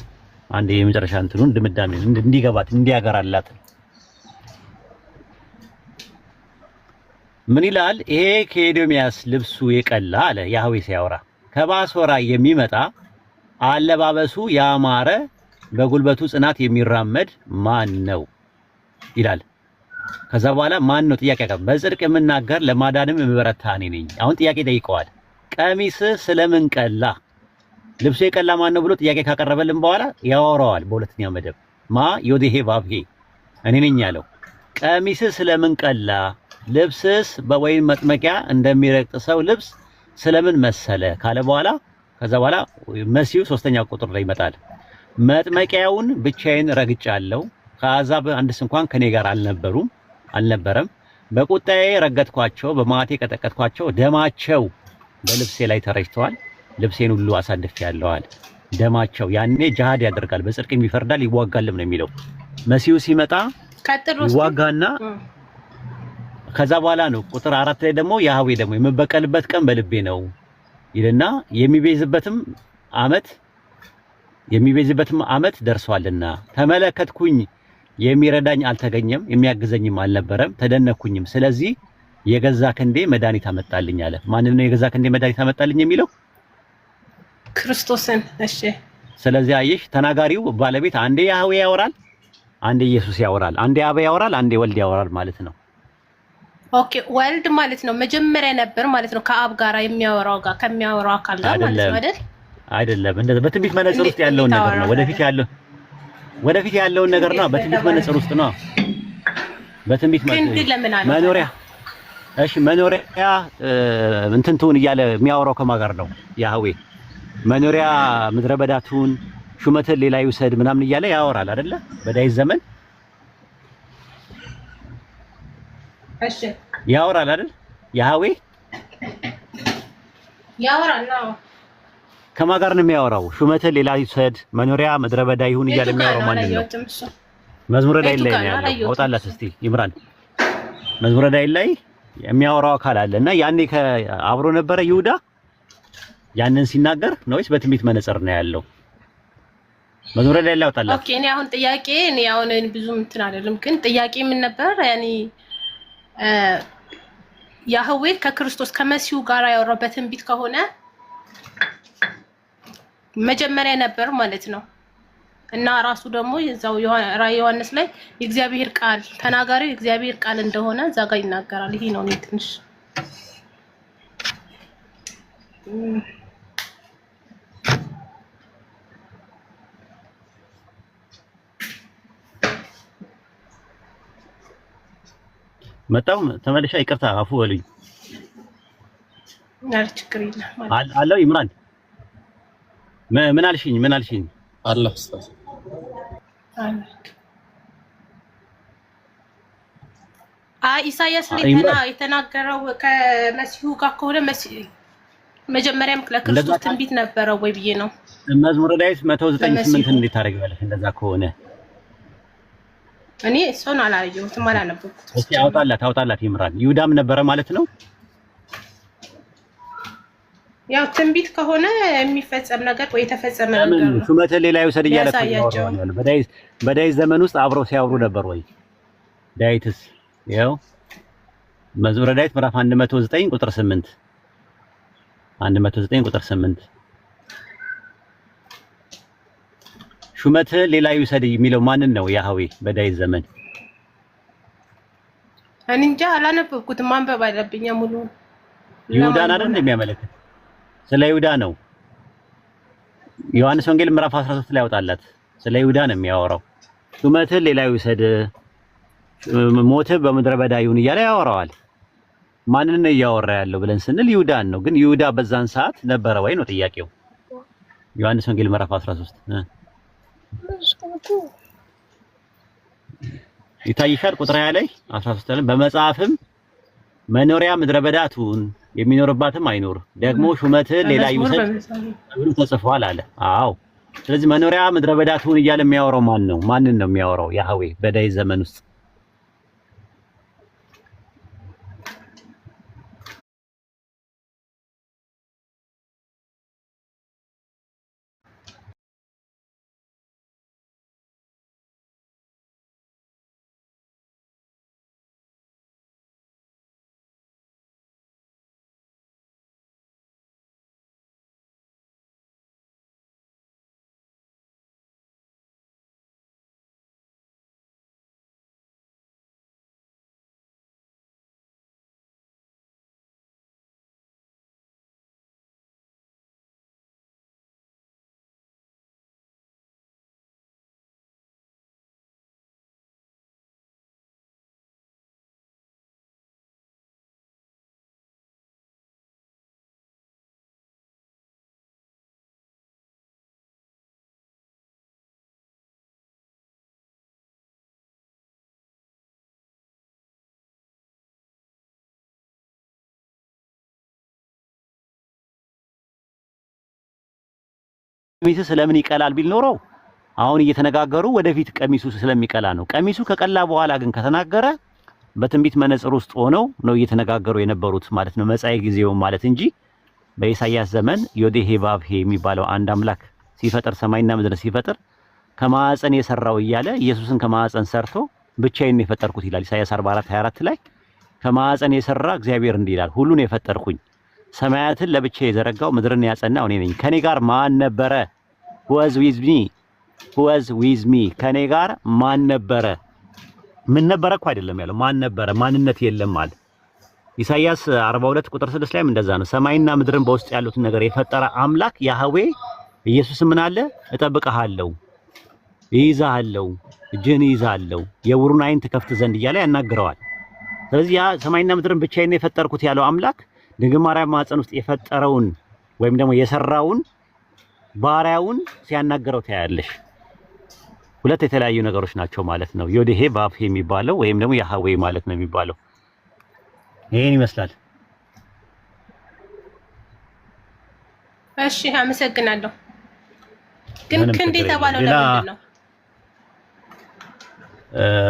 አንድ የመጨረሻ እንትኑን ድምዳሜ እንዲገባት እንዲያገራላት ምን ይላል? ይሄ ከኤዶሚያስ ልብሱ የቀላ አለ ያህዌ ሲያወራ፣ ከባሶራ የሚመጣ አለባበሱ ያማረ በጉልበቱ ጽናት የሚራመድ ማን ነው ይላል። ከዛ በኋላ ማን ነው ጥያቄ ያቀርባል። በጽድቅ የምናገር ለማዳንም የምበረታ እኔ ነኝ። አሁን ጥያቄ ጠይቀዋል። ቀሚስህ ስለምን ቀላ? ልብሱ የቀላ ማን ነው ብሎ ጥያቄ ካቀረበልን በኋላ ያወራዋል። በሁለተኛ መደብ ማ ዮዴሄ ቫብሄ እኔ ነኝ ያለው። ቀሚስህ ስለምን ቀላ? ልብስስ በወይን መጥመቂያ እንደሚረግጥ ሰው ልብስ ስለምን መሰለ ካለ በኋላ ከዛ በኋላ መሲሁ ሶስተኛ ቁጥር ላይ ይመጣል። መጥመቂያውን ብቻዬን ረግጫለሁ፣ ከአሕዛብ አንድስ እንኳን ከኔ ጋር አልነበረም። በቁጣዬ ረገጥኳቸው፣ በመዓቴ ቀጠቀጥኳቸው፣ ደማቸው በልብሴ ላይ ተረጭተዋል። ልብሴን ሁሉ አሳድፌያለዋል። ደማቸው ያኔ ጅሃድ ያደርጋል፣ በጽድቅም ይፈርዳል፣ ይዋጋልም ነው የሚለው። መሲሁ ሲመጣ ይዋጋና ከዛ በኋላ ነው ቁጥር 4 ላይ ደግሞ ያህዌ ደግሞ የምበቀልበት ቀን በልቤ ነው ይልና የሚቤዝበትም ዓመት ደርሷልና ተመለከትኩኝ፣ የሚረዳኝ አልተገኘም፣ የሚያግዘኝም አልነበረም፣ ተደነኩኝም። ስለዚህ የገዛ ክንዴ መድኃኒት አመጣልኝ አለ። ማንን ነው የገዛ ክንዴ መድኃኒት አመጣልኝ የሚለው? ክርስቶስን። እሺ። ስለዚህ አየሽ፣ ተናጋሪው ባለቤት አንዴ ያህዌ ያወራል፣ አንዴ ኢየሱስ ያወራል፣ አንዴ አብ ያወራል፣ አንዴ ወልድ ያወራል ማለት ነው። ኦኬ፣ ወልድ ማለት ነው መጀመሪያ ነበር ማለት ነው። ከአብ ጋር ከሚያወራው አካል ጋር ማለት ነው አይደል? አይደለም። እንደዚህ በትንቢት መነጽር ውስጥ ያለውን ነገር ነው። ወደፊት ያለውን ነገር ነው። በትንቢት መነጽር ውስጥ ነው። በትንቢት መኖሪያ እሺ፣ መኖሪያ እንትን ትሁን እያለ የሚያወራው ከማን ጋር ነው? ያህዌ መኖሪያ ምድረ በዳ ትሁን፣ ሹመትን ሌላ ይውሰድ ምናምን እያለ ያወራል አይደለ? በዳዊት ዘመን እሺ ያወራል አይደል? ያህዌ ያወራል ነው። ከማን ጋር ነው የሚያወራው? ሹመትን ሌላ ይውሰድ፣ መኖሪያ ምድረ በዳ ይሁን እያለ የሚያወራው ማን ነው? መዝሙረ ዳዊት ላይ ነው ያለው። አውጣላት እስቲ ይምራን። መዝሙረ ዳዊት ላይ የሚያወራው አካል አለ እና ያኔ አብሮ ነበረ ይሁዳ ያንን ሲናገር ነው ወይስ በትንቢት መነጽር ነው ያለው? መዝሙረ ዳዊት ላይ አውጣላት። ኦኬ። እኔ አሁን ብዙም እንትን አይደለም፣ ግን ጥያቄ ምን ነበር? ያኔ ያህዌ ከክርስቶስ ከመሲሁ ጋር ያወራበት ትንቢት ከሆነ መጀመሪያ ነበር ማለት ነው። እና ራሱ ደግሞ የዛው ራዕየ ዮሐንስ ላይ የእግዚአብሔር ቃል ተናጋሪው የእግዚአብሔር ቃል እንደሆነ እዛ ጋር ይናገራል። ይሄ ነው ትንሽ መጣው ተመልሻ ይቅርታ አፉ በሉኝ። ችግር የለም አለው ይምራን። ምን አልሽኝ? አላህ ኡስታዝ ኢሳያስ ላይ የተናገረው ከመሲሁ ጋር ከሆነ መጀመሪያም ለክርስቶስ ትንቢት ነበረው ወይ ብዬ ነው። መዝሙረ ዳዊት 198 እንዴት ታደርጊዋለሽ? እንደዛ ከሆነ እኔ እሱን አላየሁትም፣ አላነበብኩትም። እስኪ አውጣላት ይምራን። ይሁዳም ነበረ ማለት ነው። ያው ትንቢት ከሆነ የሚፈጸም ነገር ወይ የተፈጸመ ነገር ነው። ሹመተ ሌላ ይውሰድ እያለ ነው። በዳዊት ዘመን ውስጥ አብረው ሲያወሩ ነበር ወይ? ዳዊትስ ያው መዝሙረ ዳዊት ምዕራፍ 109 ቁጥር 8 ሹመተ ሌላ ይውሰድ የሚለው ማንን ነው? ያህዌ በዳዊት ዘመን እኔ እንጃ አላነበብኩትም። ማንበብ አለብኝ ሙሉ። ይሁዳን አይደል እንደሚያመለክት ስለ ይሁዳ ነው። ዮሐንስ ወንጌል ምዕራፍ 13 ላይ ያወጣላት ስለ ይሁዳ ነው የሚያወራው። ሹመትህ ሌላ ይውሰድ፣ ሞትህ በምድረ በዳ ይሁን እያለ ያወራዋል። ማንን ነው እያወራ ያለው ብለን ስንል ይሁዳን ነው። ግን ይሁዳ በዛን ሰዓት ነበረ ወይ ነው ጥያቄው። ዮሐንስ ወንጌል ምዕራፍ 13 ይታይሻል። ቁጥር 20 ላይ 13 ላይ በመጽሐፍም መኖሪያ ምድረ በዳ ትሁን የሚኖርባትም አይኖር፣ ደግሞ ሹመትህ ሌላ ይውሰድ ተብሎ ተጽፏል አለ። አዎ። ስለዚህ መኖሪያ ምድረ በዳ ትሁን እያለ የሚያወራው ማንን ነው የሚያወራው? ያህዌ በዳዊት ዘመን ውስጥ ቀሚሱ ስለምን ይቀላል ቢል ኖሮ አሁን እየተነጋገሩ ወደፊት ቀሚሱ ስለሚቀላ ነው። ቀሚሱ ከቀላ በኋላ ግን ከተናገረ በትንቢት መነጽር ውስጥ ሆነው ነው እየተነጋገሩ የነበሩት ማለት ነው። መጻኤ ጊዜው ማለት እንጂ በኢሳይያስ ዘመን ዮዴሄ ባብሄ የሚባለው አንድ አምላክ ሲፈጥር ሰማይና ምድር ሲፈጥር ከማዕፀን የሰራው እያለ ኢየሱስን ከማዕፀን ሰርቶ ብቻዬን ነው የፈጠርኩት ይላል ኢሳይያስ 44:24 ላይ። ከማዕፀን የሰራ እግዚአብሔር እንዲህ ይላል፣ ሁሉን የፈጠርኩኝ ሰማያትን ለብቻዬ የዘረጋው ምድርን ያጸናው እኔ ነኝ። ከኔ ጋር ማን ነበረ? who was with me ከኔ ጋር ማን ነበረ? ምን ነበረ እኮ አይደለም ያለው፣ ማን ነበረ? ማንነት የለም ማለት። ኢሳይያስ 42:6 ላይም እንደዛ ነው። ሰማይና ምድርን በውስጥ ያሉትን ነገር የፈጠረ አምላክ ያህዌ ኢየሱስ ምን አለ? እጠብቅሃለሁ፣ ይይዛለሁ፣ እጅህን ይይዛለሁ፣ የዕውሩን ዓይን ትከፍት ዘንድ እያለ ያናግረዋል። ስለዚህ ያ ሰማይና ምድርን ብቻዬን የፈጠርኩት ያለው አምላክ ድንግል ማርያም ማህፀን ውስጥ የፈጠረውን ወይም ደግሞ የሰራውን ባሪያውን ሲያናገረው ታያለሽ። ሁለት የተለያዩ ነገሮች ናቸው ማለት ነው። ዮዴሄ ባብሄ የሚባለው ወይም ደግሞ ያህዌ ማለት ነው የሚባለው። ይሄን ይመስላል። እሺ አመሰግናለሁ። ግን ክንድ የተባለው ለምንድን ነው?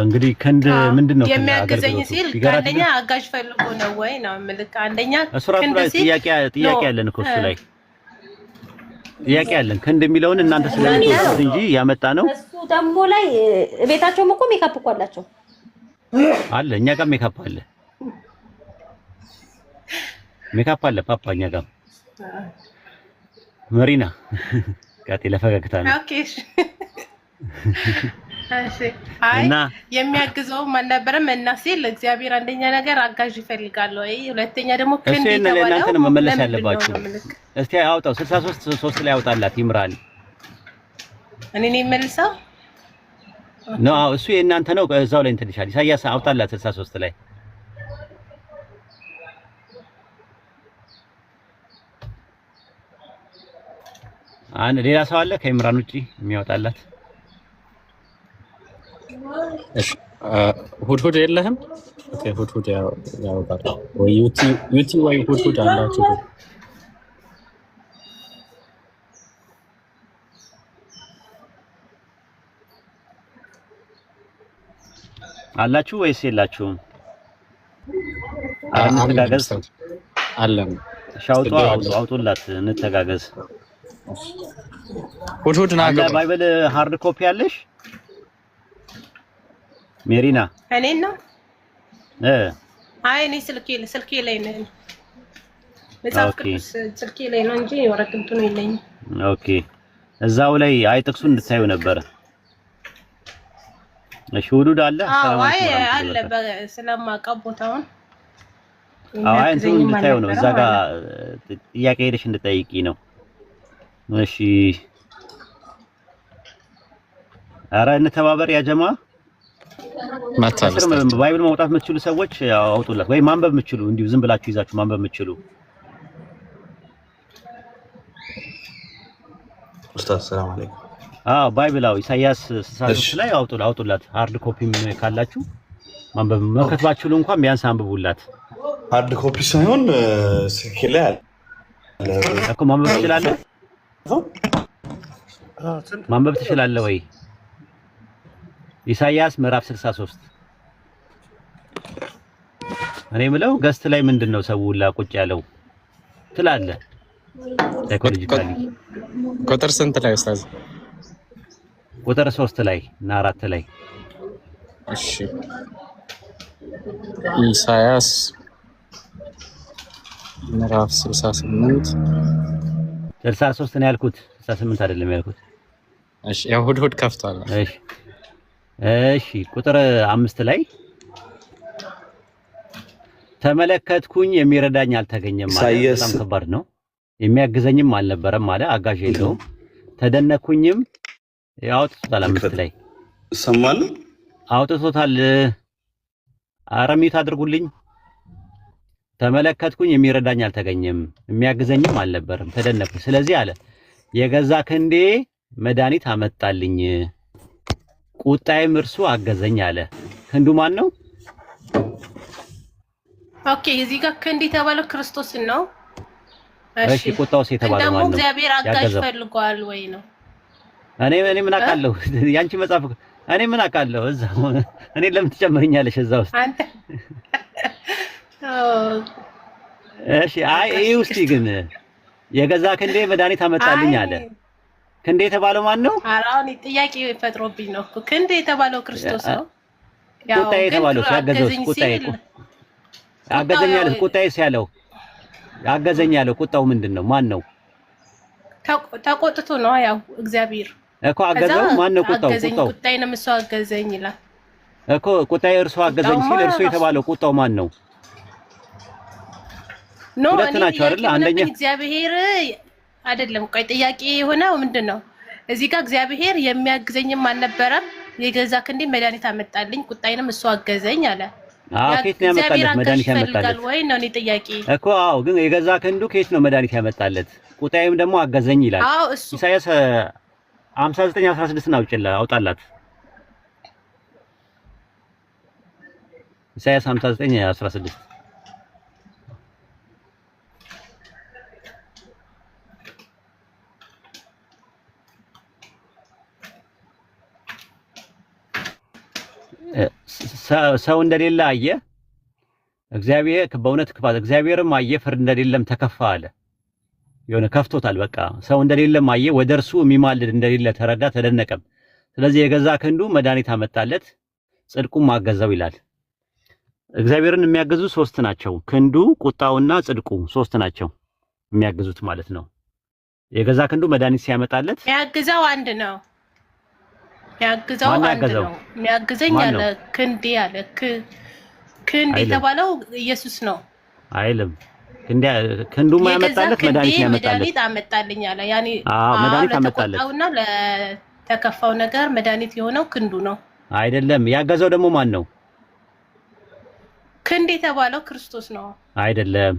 እንግዲህ ክንድ ምንድነው? የሚያገዘኝ ሲል አንደኛ አጋዥ ፈልጎ ነው ወይ ነው ምልክ። አንደኛ ክንድ ሲል ጥያቄ ያለን እኮ እሱ ላይ ጥያቄ ያለን ክንድ የሚለውን እናንተ ስለምትወስዱት እንጂ ያመጣ ነው። እሱ ደግሞ ላይ ቤታቸውም እኮ ሜካፕ እኮ አላቸው አለ። እኛ ጋር ሜካፕ አለ፣ ሜካፕ አለ ፓፓኛ ጋር መሪና ጋቴ ለፈገግታ ነው። ኦኬ እሺ አይ የሚያግዘው ማን ነበረም እና ሲል እግዚአብሔር አንደኛ ነገር አጋዥ ይፈልጋል ወይ፣ ሁለተኛ ደግሞ ክንድ ይተባለው እናንተ ነው መመለስ ያለባችሁ። እስቲ አውጣው 63:3 ላይ አውጣላት ይምራል። እኔ ነኝ መልሰው ነው እሱ የእናንተ ነው። እዛው ላይ እንትልሻል ኢሳይያስ አውጣላት 63 ላይ ሌላ ሰው አለ ከኢምራን ውጪ የሚያወጣላት? እሺ ሁድሁድ የለህም? ኦኬ ሁድሁድ ያወጣል ወይ ዩቲ ወይ ሁድሁድ አላችሁ? አላችሁ ወይስ የላችሁም? እንተጋገዝ አለን። ሻውጡ አውጡላት እንተጋገዝ። ሁድሁድ ናገር ባይብል ሃርድ ኮፒ አለሽ ሜሪና? እኔ ነው አይ እኔ ስልኬ ላይ ነው መጽሐፍ ቅዱስ ስልኬ ላይ ነው እንጂ ወረቀቱ ነው የለኝም። ኦኬ እዛው ላይ አይ ጥቅሱ እንድታዩ ነበር። እሺ ሁዱድ አለ አይ አለ ስለማውቀው ቦታውን አይ እንትን እንድታዩ ነው። እዛ ጋር ጥያቄ ሄደሽ እንድጠይቂ ነው። እሺ ኧረ እንተባበር ያ ጀማ ማታለስ ባይብል ማውጣት የምትችሉ ሰዎች አውጡላት፣ ወይ ማንበብ የምትችሉ እንዲሁ ዝም ብላችሁ ይዛችሁ ማንበብ የምትችሉ ኡስታዝ ሰላም አለይኩም። ባይብላው ኢሳይያስ 63 ላይ አውጡላት። ሃርድ ኮፒም ካላችሁ ማንበብ መከት ባችሉ እንኳን ቢያንስ አንብቡላት። ሃርድ ኮፒ ሳይሆን ስልክ ላይ አለ እኮ ማንበብ ትችላለህ። ማንበብ ትችላለህ ወይ? ኢሳይያስ ምዕራፍ 63 እኔ የምለው ገስት ላይ ምንድነው ሰው ሁላ ቁጭ ያለው ትላለህ? ሳይኮሎጂካሊ ቁጥር ስንት ላይ ኡስታዝ? ቁጥር 3 ላይ እና 4 ላይ። እሺ ኢሳይያስ ምዕራፍ 63 ነው ያልኩት፣ 68 አይደለም ያልኩት። እሺ ያው ሁድሁድ ከፍቷል። እሺ ቁጥር 5 ላይ ተመለከትኩኝ የሚረዳኝ አልተገኘም ማለት በጣም ከባድ ነው። የሚያግዘኝም አልነበረም ማለት አጋዥ የለውም። ተደነኩኝም ያውጥቶታል 5 ላይ ሰማል አውጥቶታል። አረሚት አድርጉልኝ። ተመለከትኩኝ የሚረዳኝ አልተገኘም፣ የሚያግዘኝም አልነበረም፣ ተደነኩ። ስለዚህ አለ የገዛ ክንዴ መድኃኒት አመጣልኝ፣ ቁጣዬም እርሱ አገዘኝ አለ። ክንዱ ማን ነው? ኦኬ እዚህ ጋር ክንድ የተባለው ክርስቶስን ነው። እሺ ቁጣውስ የተባለው ደግሞ ማን ነው? እግዚአብሔር አጋዥ ያገዘው ፈልጓል ወይ ነው? እኔ ምን አውቃለሁ? ያንቺ መጽሐፍ እኔ ምን አውቃለሁ? እዛው እኔ ለምን ትጨምርኛለሽ እዛ ውስጥ? አንተ እሺ አይ እስቲ ግን የገዛ ክንዴ መድኃኒት አመጣልኝ አለ። ክንዴ የተባለው ማን ነው? አራውን ጥያቄ ፈጥሮብኝ ነው እኮ ክንዴ የተባለው ክርስቶስ ነው። ቁጣዬ የተባለው ያገዘው ቁጣዬ አገዘኝ ያለው ቁጣዬስ ያለው አገዘኝ ያለው ቁጣው ምንድነው? ማን ነው? ተቆጥቶ ነው ያው እግዚአብሔር እኮ አገዘው። ማን ነው ቁጣው? ቁጣው ቁጣዬንም እሱ አገዘኝ ይላል እኮ ቁጣዬ እርሱ አገዘኝ ሲል እርሱ የተባለው ቁጣው ማን ነው? ሁለት ናቸው አይደል? አንደኛ እግዚአብሔር አይደለም። ቆይ ጥያቄ የሆነው ምንድነው? እዚህ ጋር እግዚአብሔር የሚያግዘኝም አልነበረም። የገዛ ክንዴ መድኃኒት አመጣልኝ ቁጣዬንም እሱ አገዘኝ አለ። አዎ ከየት ነው ያመጣለት መድኃኒት ያመጣለት? ወይ ነው እኔ ጥያቄ እኮ አዎ። ግን የገዛ ክንዱ ከየት ነው መድኃኒት ያመጣለት? ቁጣዬም ደግሞ አገዘኝ ይላል። አዎ እሱ ኢሳይያስ 59:16 አውጣላት። ኢሳይያስ 59:16 ሰው እንደሌለ አየ እግዚአብሔር በእውነት ክፋት እግዚአብሔርም አየ ፍርድ እንደሌለም ተከፋ አለ። የሆነ ከፍቶታል። በቃ ሰው እንደሌለም አየ ወደ እርሱ የሚማልድ እንደሌለ ተረዳ፣ ተደነቀም። ስለዚህ የገዛ ክንዱ መድኃኒት አመጣለት ጽድቁም አገዘው ይላል። እግዚአብሔርን የሚያግዙ ሶስት ናቸው። ክንዱ፣ ቁጣውና ጽድቁ ሶስት ናቸው የሚያግዙት ማለት ነው። የገዛ ክንዱ መድኃኒት ሲያመጣለት የሚያግዘው አንድ ነው። የሚያግዘው አንድ ነው። የሚያግዘኝ አለ ክንዴ አለ ክንድ የተባለው ኢየሱስ ነው አይልም። ክንዱ ማያመጣለት መድኃኒት አመጣልኝ አለ። ያኔ መድኃኒት አመጣለት ለተቆጣውና ለተከፋው ነገር መድኃኒት የሆነው ክንዱ ነው አይደለም። ያገዘው ደግሞ ማን ነው? ክንድ የተባለው ክርስቶስ ነው አይደለም።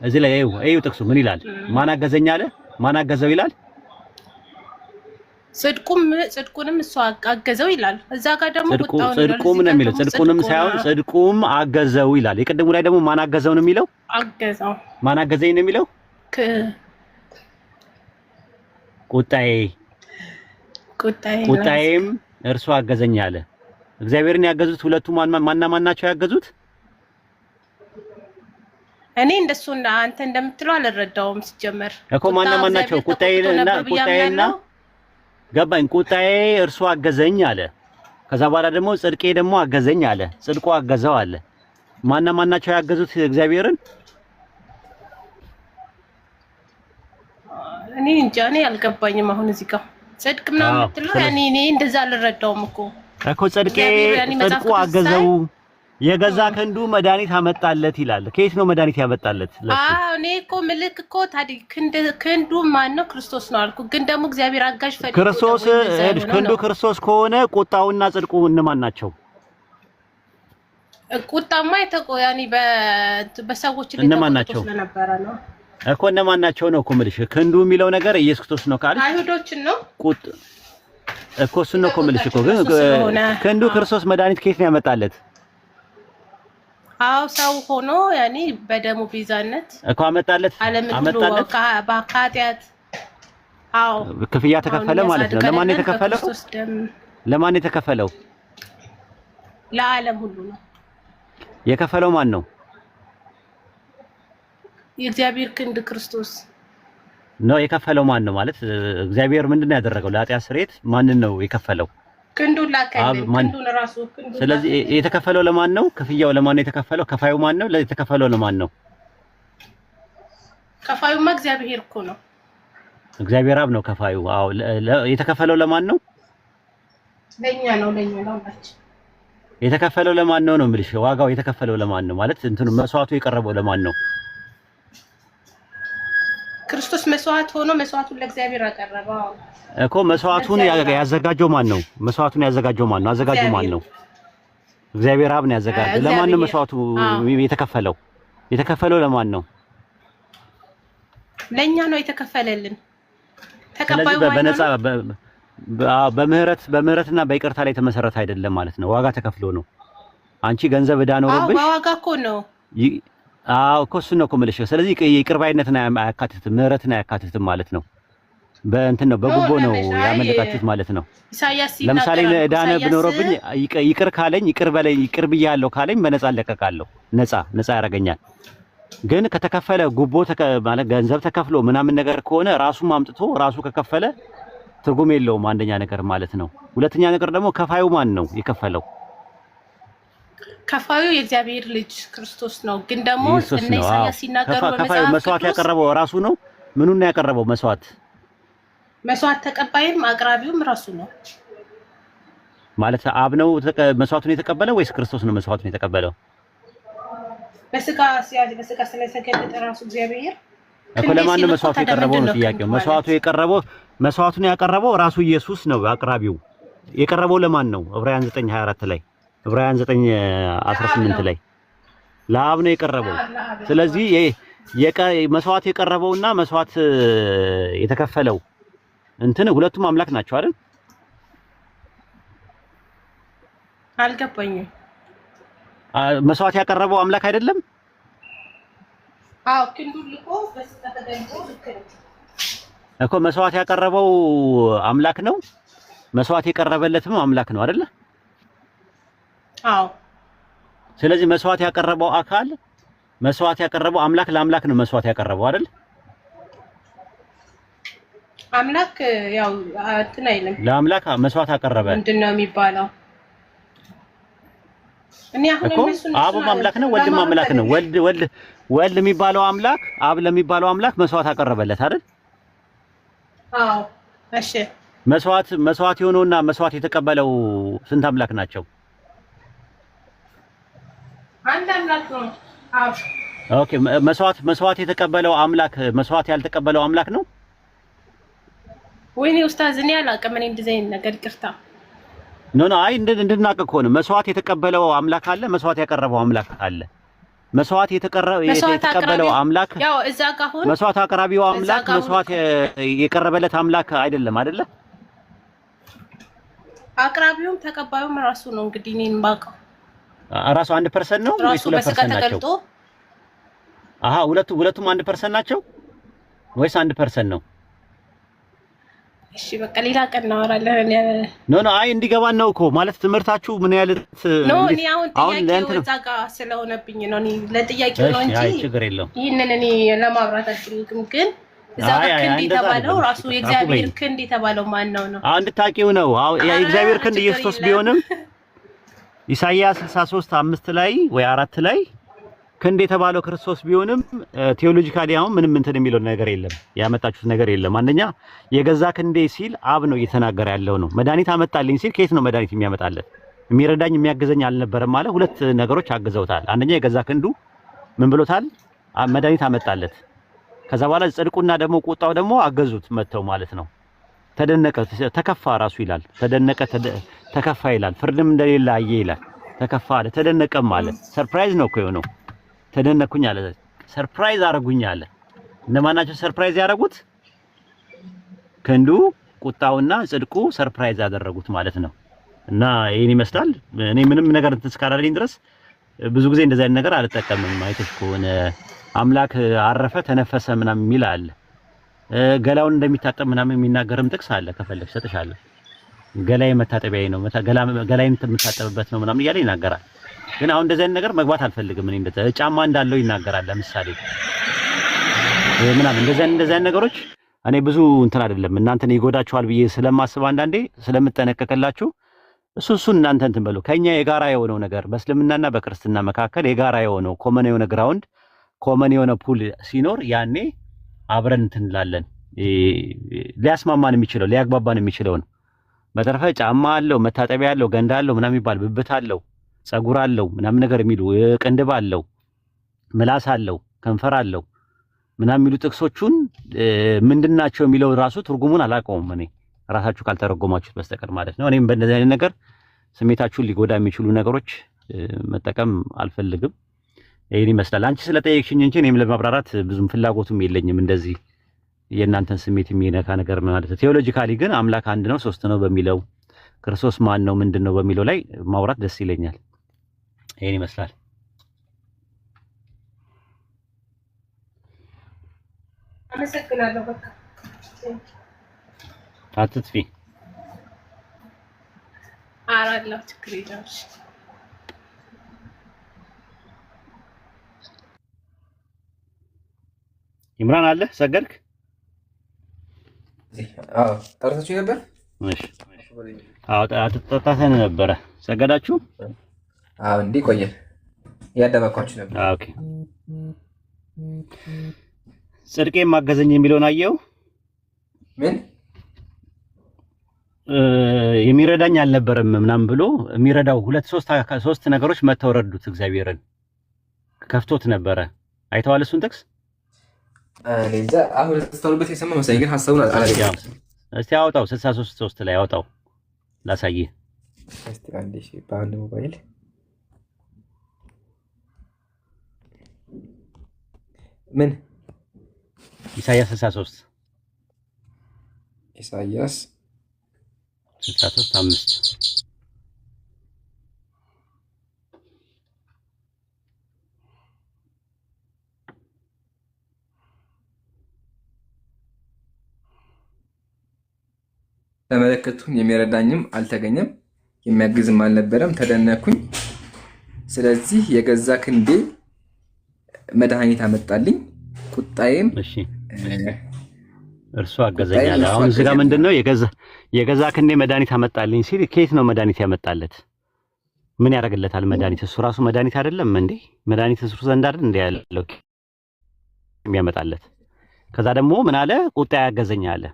እዚህ ላይ እዩ ጥቅሱ ምን ይላል? ማን አገዘኝ አለ? ማን አገዘው ይላል? ጽድቁንም እሱ አገዘው ይላል። እዛ ጋር ደግሞ ጽድቁም ነው የሚለው። ጽድቁንም ሳይሆን ጽድቁም አገዘው ይላል። የቀደሙ ላይ ደግሞ ማን አገዘው ነው የሚለው? አገዘው ማን አገዘኝ ነው የሚለው? ቁጣዬም እርሱ አገዘኝ አለ። እግዚአብሔርን ያገዙት ሁለቱ ማና ናቸው ያገዙት? እኔ እንደሱ አንተ እንደምትለው አልረዳውም። ሲጀመር እኮ ማና ናቸው? ቁጣዬና ገባኝ። ቁጣዬ እርሱ አገዘኝ አለ። ከዛ በኋላ ደግሞ ጽድቄ ደግሞ አገዘኝ አለ። ጽድቁ አገዘው አለ። ማና ናቸው ያገዙት እግዚአብሔርን? እኔ እንጃ፣ እኔ አልገባኝም። አሁን እዚህ ጋር ጽድቅ ምናምን የምትለው ያኔ እኔ እንደዛ አልረዳውም እኮ ጽድቁ አገዘው የገዛ ክንዱ መድኃኒት አመጣለት ይላል። ከየት ነው መድኃኒት ያመጣለት? እኔ እኮ ምልክ እኮ ታዲያ ክንዱ ማን ነው? ክርስቶስ ነው አልኩ። ግን ደግሞ እግዚአብሔር አጋዥ ፈልጎ ክርስቶስ ክንዱ ክርስቶስ ከሆነ ቁጣውና ጽድቁ እነማን ናቸው? ቁጣማ ያኔ በሰዎች ላይ እነማን ናቸው እኮ እነማን ናቸው ነው እኮ የምልሽ። ክንዱ የሚለው ነገር ኢየሱስ ክርስቶስ ነው ካል አይሁዶችን ነው እኮ እሱን ነው እኮ የምልሽ እኮ። ግን ክንዱ ክርስቶስ መድኃኒት ከየት ነው ያመጣለት? አው ሰው ሆኖ ያኔ በደሙ ቤዛነት እኮ አመጣለት በኃጢአት ክፍያ ተከፈለ ማለት ነው። ለማን የተከፈለው? ለማን የተከፈለው? ለዓለም ሁሉ ነው የከፈለው። ማን ነው? የእግዚአብሔር ክንድ ክርስቶስ ነው የከፈለው። ማን ነው ማለት እግዚአብሔር ምንድነው ያደረገው? ለኃጢአት ስርየት ማንን ነው የከፈለው? ክንዱን ላከልን። ክንዱን ራሱ ስለዚህ የተከፈለው ለማን ነው? ክፍያው ለማን ነው የተከፈለው? ከፋዩ ማን ነው? የተከፈለው ለማን ነው? ከፋዩማ እግዚአብሔር እኮ ነው። እግዚአብሔር አብ ነው ከፋዩ። አዎ የተከፈለው ለማን ነው? ለኛ ነው ማለት የተከፈለው ለማን ነው ነው የምልሽ። ዋጋው የተከፈለው ለማን ነው ማለት እንትኑ መስዋዕቱ የቀረበው ለማን ነው? ክርስቶስ መስዋዕት ሆኖ መስዋዕቱን ለእግዚአብሔር አቀረበው እኮ። መስዋዕቱን ያዘጋጀው ማን ነው? መስዋዕቱን ያዘጋጀው ማን ነው? አዘጋጁ ማን ነው? እግዚአብሔር አብ ነው ያዘጋጀው። ለማን ነው መስዋዕቱ የተከፈለው? የተከፈለው ለማን ነው? ለኛ ነው የተከፈለልን። ተቀባዩ በነፃ በምህረትና በይቅርታ ላይ የተመሰረተ አይደለም ማለት ነው። ዋጋ ተከፍሎ ነው። አንቺ ገንዘብ ዕዳ ኖሮብሽ ዋጋ እኮ ነው አዎ እኮ እሱን ነው እኮ የምልሽ። ስለዚህ ይቅር ባይነትን አያካትትም፣ ምህረትን አያካትትም ማለት ነው። በእንትን ነው በጉቦ ነው ያመለጣችሁት ማለት ነው። ለምሳሌ ዳነ ብኖርብኝ ይቅር ካለኝ ይቅር በለኝ ይቅር ብያለሁ ካለኝ በነፃ ለቀቃለሁ፣ ነፃ ያደርገኛል። ግን ከተከፈለ ጉቦ ማለት ገንዘብ ተከፍሎ ምናምን ነገር ከሆነ ራሱም አምጥቶ ራሱ ከከፈለ ትርጉም የለውም። አንደኛ ነገር ማለት ነው። ሁለተኛ ነገር ደግሞ ከፋዩ ማን ነው የከፈለው? ከፋዩ የእግዚአብሔር ልጅ ክርስቶስ ነው። ግን ደግሞ እነ ኢሳያስ ሲናገሩ ከፋዩ መስዋዕት ያቀረበው ራሱ ነው። ምኑን ነው ያቀረበው? መስዋዕት ተቀባይም አቅራቢውም ራሱ ነው ማለት አብ ነው መስዋዕቱን የተቀበለው ወይስ ክርስቶስ ነው መስዋዕቱን የተቀበለው? በስጋ ስለተገለጠ ራሱ እግዚአብሔር እኮ ለማን ነው መስዋዕቱ የቀረበው ነው ጥያቄው። መስዋዕቱን ያቀረበው ራሱ ኢየሱስ ነው። አቅራቢው የቀረበው ለማን ነው? ዕብራውያን 9:24 ላይ ዕብራውያን 9:18 ላይ ለአብ ነው የቀረበው። ስለዚህ መስዋዕት የቀረበውና መስዋዕት የተከፈለው እንትን ሁለቱም አምላክ ናቸው አይደል? አልገባኝም። መስዋዕት ያቀረበው አምላክ አይደለም? አዎ ክንዱ ልቆ በስጋ ተገልጦ እኮ መስዋዕት ያቀረበው አምላክ ነው። መስዋዕት የቀረበለትም አምላክ ነው አይደል? አዎ። ስለዚህ መስዋዕት ያቀረበው አካል መስዋዕት ያቀረበው አምላክ ለአምላክ ነው መስዋዕት ያቀረበው አይደል? አምላክ ያው እንትን አይልም። ለአምላክ መስዋዕት አቀረበ። ምንድነው የሚባለው? እኔ አሁን አብም አምላክ ነው ወልድም አምላክ ነው። ወልድ የሚባለው አምላክ አብ ለሚባለው አምላክ መስዋዕት አቀረበለት አይደል? አዎ። እሺ መስዋዕት የሆነውና መስዋዕት የተቀበለው ስንት አምላክ ናቸው? አንድ አምላክ ነው። አብ ኦኬ። መስዋዕት የተቀበለው አምላክ መስዋዕት ያልተቀበለው አምላክ ነው? ወይኔ ኡስታዝ እኔ አላውቅም። እኔ እንደዚህ አይነት ነገር ይቅርታ። አይ እንድናውቅ እኮ ነው። መስዋዕት የተቀበለው አምላክ አለ፣ መስዋዕት ያቀረበው አምላክ አለ። መስዋዕት የተቀበለው አምላክ ያው እዛ ጋር ሆነ መስዋዕት አቅራቢው አምላክ መስዋዕት የቀረበለት አምላክ አይደለም አይደለ? አቅራቢውም ተቀባዩም ራሱ ነው። እንግዲህ እኔን ባውቀው ራሱ 1% ነው ወይስ 2% ናቸው? አሃ ሁለቱም 1% ናቸው ወይስ 1% ነው? እሺ በቃ ሌላ ቀን እናወራለን። አይ እንዲገባን ነው እኮ ማለት ትምህርታችሁ ምን ያህል እኔ አሁን ጥያቄው እዛ ጋር ስለሆነብኝ ነው። እኔ ለጥያቄው ነው እንጂ ችግር የለውም። ይሄንን እኔ ለማብራት አልችልም። ግን እዛ ጋር ክንድ የተባለው ራሱ የእግዚአብሔር ክንድ የተባለው ማን ነው? እንድታቂው ነው። የእግዚአብሔር ክንድ ኢየሱስ ቢሆንም ኢሳይያስ 63:5 ላይ ወይ 4 ላይ ክንድ የተባለው ክርስቶስ ቢሆንም ቴዎሎጂካሊ አሁን ምንም እንትን የሚለው ነገር የለም፣ ያመጣችሁት ነገር የለም። አንደኛ የገዛ ክንዴ ሲል አብ ነው እየተናገረ ያለው ነው። መድኃኒት አመጣልኝ ሲል ከየት ነው መድኃኒት የሚያመጣለት? የሚረዳኝ የሚያገዘኝ አልነበረም ማለት ሁለት ነገሮች አግዘውታል። አንደኛ የገዛ ክንዱ ምን ብሎታል? መድኃኒት አመጣለት። ከዛ በኋላ ጽድቁና ደግሞ ቁጣው ደግሞ አገዙት መተው ማለት ነው። ተደነቀ ተከፋ ራሱ ይላል። ተደነቀ ተከፋ ይላል። ፍርድም እንደሌለ አየ ይላል። ተከፋ አለ ተደነቀም ማለት ሰርፕራይዝ ነው እኮ የሆነው። ተደነኩኝ አለ፣ ሰርፕራይዝ አረጉኝ አለ። እነማናቸው ሰርፕራይዝ ያደረጉት? ክንዱ ቁጣውና ጽድቁ ሰርፕራይዝ ያደረጉት ማለት ነው። እና ይሄን ይመስላል። እኔ ምንም ነገር እንትን እስካላለኝ ድረስ ብዙ ጊዜ እንደዛ አይነት ነገር አልጠቀምም። አይተሽ ከሆነ አምላክ አረፈ ተነፈሰ ምናምን የሚል አለ። ገላውን እንደሚታጠብ ምናምን የሚናገርም ጥቅስ አለ። ከፈለግሽ ሰጥሻለሁ። ገላዬ መታጠቢያዬ ነው፣ ገላዬን የምታጠብበት ነው ምናምን እያለ ይናገራል። ግን አሁን እንደዚህ አይነት ነገር መግባት አልፈልግም። እኔ ጫማ እንዳለው ይናገራል። ለምሳሌ ምናምን እንደዚህ አይነት ነገሮች እኔ ብዙ እንትን አይደለም እናንተን ይጎዳችኋል ብዬ ስለማስብ አንዳንዴ ስለምጠነቀቅላችሁ እሱን እናንተ እንትን በሉ። ከኛ የጋራ የሆነው ነገር በእስልምናና በክርስትና መካከል የጋራ የሆነው ኮመን የሆነ ግራውንድ ኮመን የሆነ ፑል ሲኖር ያኔ አብረን እንትን እንላለን። ሊያስማማን የሚችለው ሊያግባባን የሚችለው ነው። በተረፈ ጫማ አለው፣ መታጠቢያ አለው፣ ገንዳ አለው ምናምን የሚባል ብብት አለው፣ ጸጉር አለው ምናምን ነገር የሚሉ ቅንድብ አለው፣ ምላስ አለው፣ ከንፈር አለው ምናምን የሚሉ ጥቅሶቹን ምንድናቸው የሚለው ራሱ ትርጉሙን አላውቀውም እኔ ራሳችሁ ካልተረጎማችሁት በስተቀር ማለት ነው። እኔም በእንደዚህ አይነት ነገር ስሜታችሁን ሊጎዳ የሚችሉ ነገሮች መጠቀም አልፈልግም። ይሄን ይመስላል። አንቺ ስለጠየቅሽኝ እንጂ እኔም ለማብራራት ብዙም ፍላጎቱም የለኝም እንደዚህ የእናንተን ስሜት የሚነካ ነገር ማለት ነው። ቴዎሎጂካሊ ግን አምላክ አንድ ነው ሶስት ነው በሚለው ክርስቶስ ማን ነው ምንድን ነው በሚለው ላይ ማውራት ደስ ይለኛል። ይሄን ይመስላል። አመሰግናለሁ። በቃ አትጥፊ። አራላው ችግር የለም። ኢምራን አለ ሰገድክ? አዎ ጠርታችሁ ነበር? እሺ አዎ አትጠጣተን ነበረ። ሰገዳችሁ? አዎ እንዴ ቆየ ያደባኳችሁ ነበር። ኦኬ ጽድቄም ማገዘኝ የሚለውን አየው። ምን የሚረዳኝ አልነበረም ምናምን ብሎ የሚረዳው ሶስት ነገሮች መተው ረዱት። እግዚአብሔርን ከፍቶት ነበረ። አይተዋል እሱን ጥቅስ? እንጃ አሁን ተስተውልበት የሰማ መሰለኝ፣ ግን ሐሳቡን አላገኘም። እስቲ አውጣው 63 ላይ አውጣው ላሳይህ። እስቲ አንዴ በአንድ ሞባይል ምን ኢሳይያስ 63 ኢሳይያስ 63:5 ተመለከቱኝ፣ የሚረዳኝም አልተገኘም፣ የሚያግዝም አልነበረም። ተደነኩኝ፣ ስለዚህ የገዛ ክንዴ መድኃኒት አመጣልኝ፣ ቁጣዬም እርሱ አገዘኛል። አሁን እዚህ ጋር ምንድነው የገዛ ክንዴ መድኃኒት አመጣልኝ ሲል ከየት ነው መድኃኒት ያመጣለት? ምን ያደርግለታል መድኃኒት? እሱ ራሱ መድኃኒት አይደለም እንዴ? መድኃኒት እሱ ዘንድ አይደል እንዴ ያለው የሚያመጣለት? ከዛ ደግሞ ምን አለ? ቁጣ ያገዘኛል አለ።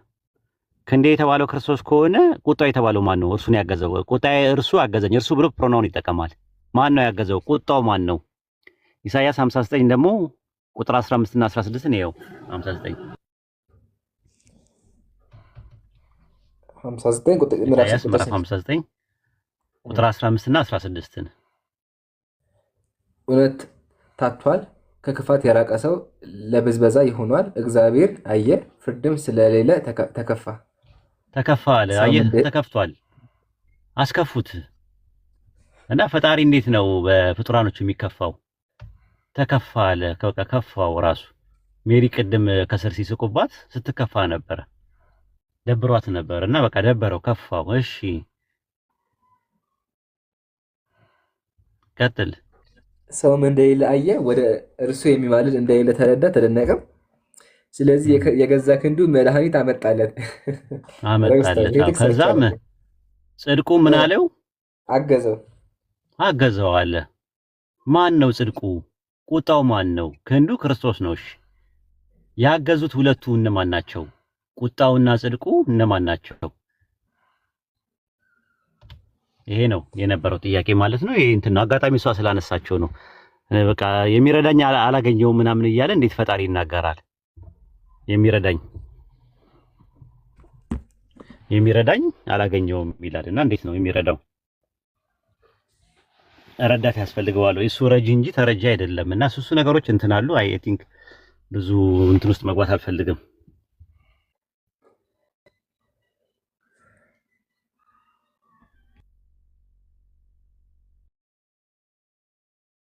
ክንዴ የተባለው ክርስቶስ ከሆነ ቁጣው የተባለው ማን ነው? እርሱን ያገዘው። ቁጣዬ እርሱ አገዘኝ። እርሱ ብሎ ፕሮናውን ይጠቀማል። ማን ነው ያገዘው? ቁጣው ማን ነው? ኢሳይያስ 59 ደግሞ ቁጥር 15 እና 16 ነው። 59 ቁጥር 59 ቁጥር 15 እና 16 እውነት ታቷል፣ ከክፋት የራቀ ሰው ለብዝበዛ ይሆናል። እግዚአብሔር አየ፣ ፍርድም ስለሌለ ተከፋ አለ። አየህ ተከፍቷል፣ አስከፉት። እና ፈጣሪ እንዴት ነው በፍጡራኖቹ የሚከፋው? ተከፋ አለ። ከፋው ራሱ ሜሪ ቅድም ከስር ሲስቁባት ስትከፋ ነበረ፣ ደብሯት ነበር። እና በቃ ደበረው፣ ከፋው። እሺ ቀጥል። ሰውም እንደሌለ አየ፣ ወደ እርሱ የሚማልድ እንደሌለ ተረዳ፣ ተደነቀም። ስለዚህ የገዛ ክንዱ መድኃኒት አመጣለት። ከዛም ጽድቁ ምን አለው? አገዘው አለ። ማን ነው ጽድቁ? ቁጣው ማን ነው? ክንዱ ክርስቶስ ነው። እሺ ያገዙት ሁለቱ እነማን ናቸው? ቁጣውና ጽድቁ እነማን ናቸው? ይሄ ነው የነበረው ጥያቄ ማለት ነው። ይሄ እንትን አጋጣሚ እሷ ስላነሳቸው ነው። በቃ የሚረዳኝ አላገኘውም ምናምን እያለ እንዴት ፈጣሪ ይናገራል? የሚረዳኝ አላገኘውም ይላልና እንዴት ነው የሚረዳው? ረዳት ያስፈልገዋል። እሱ ረጂ እንጂ ተረጂ አይደለም። እና እሱ ነገሮች እንትን አሉ። አይ ቲንክ ብዙ እንትን ውስጥ መግባት አልፈልግም።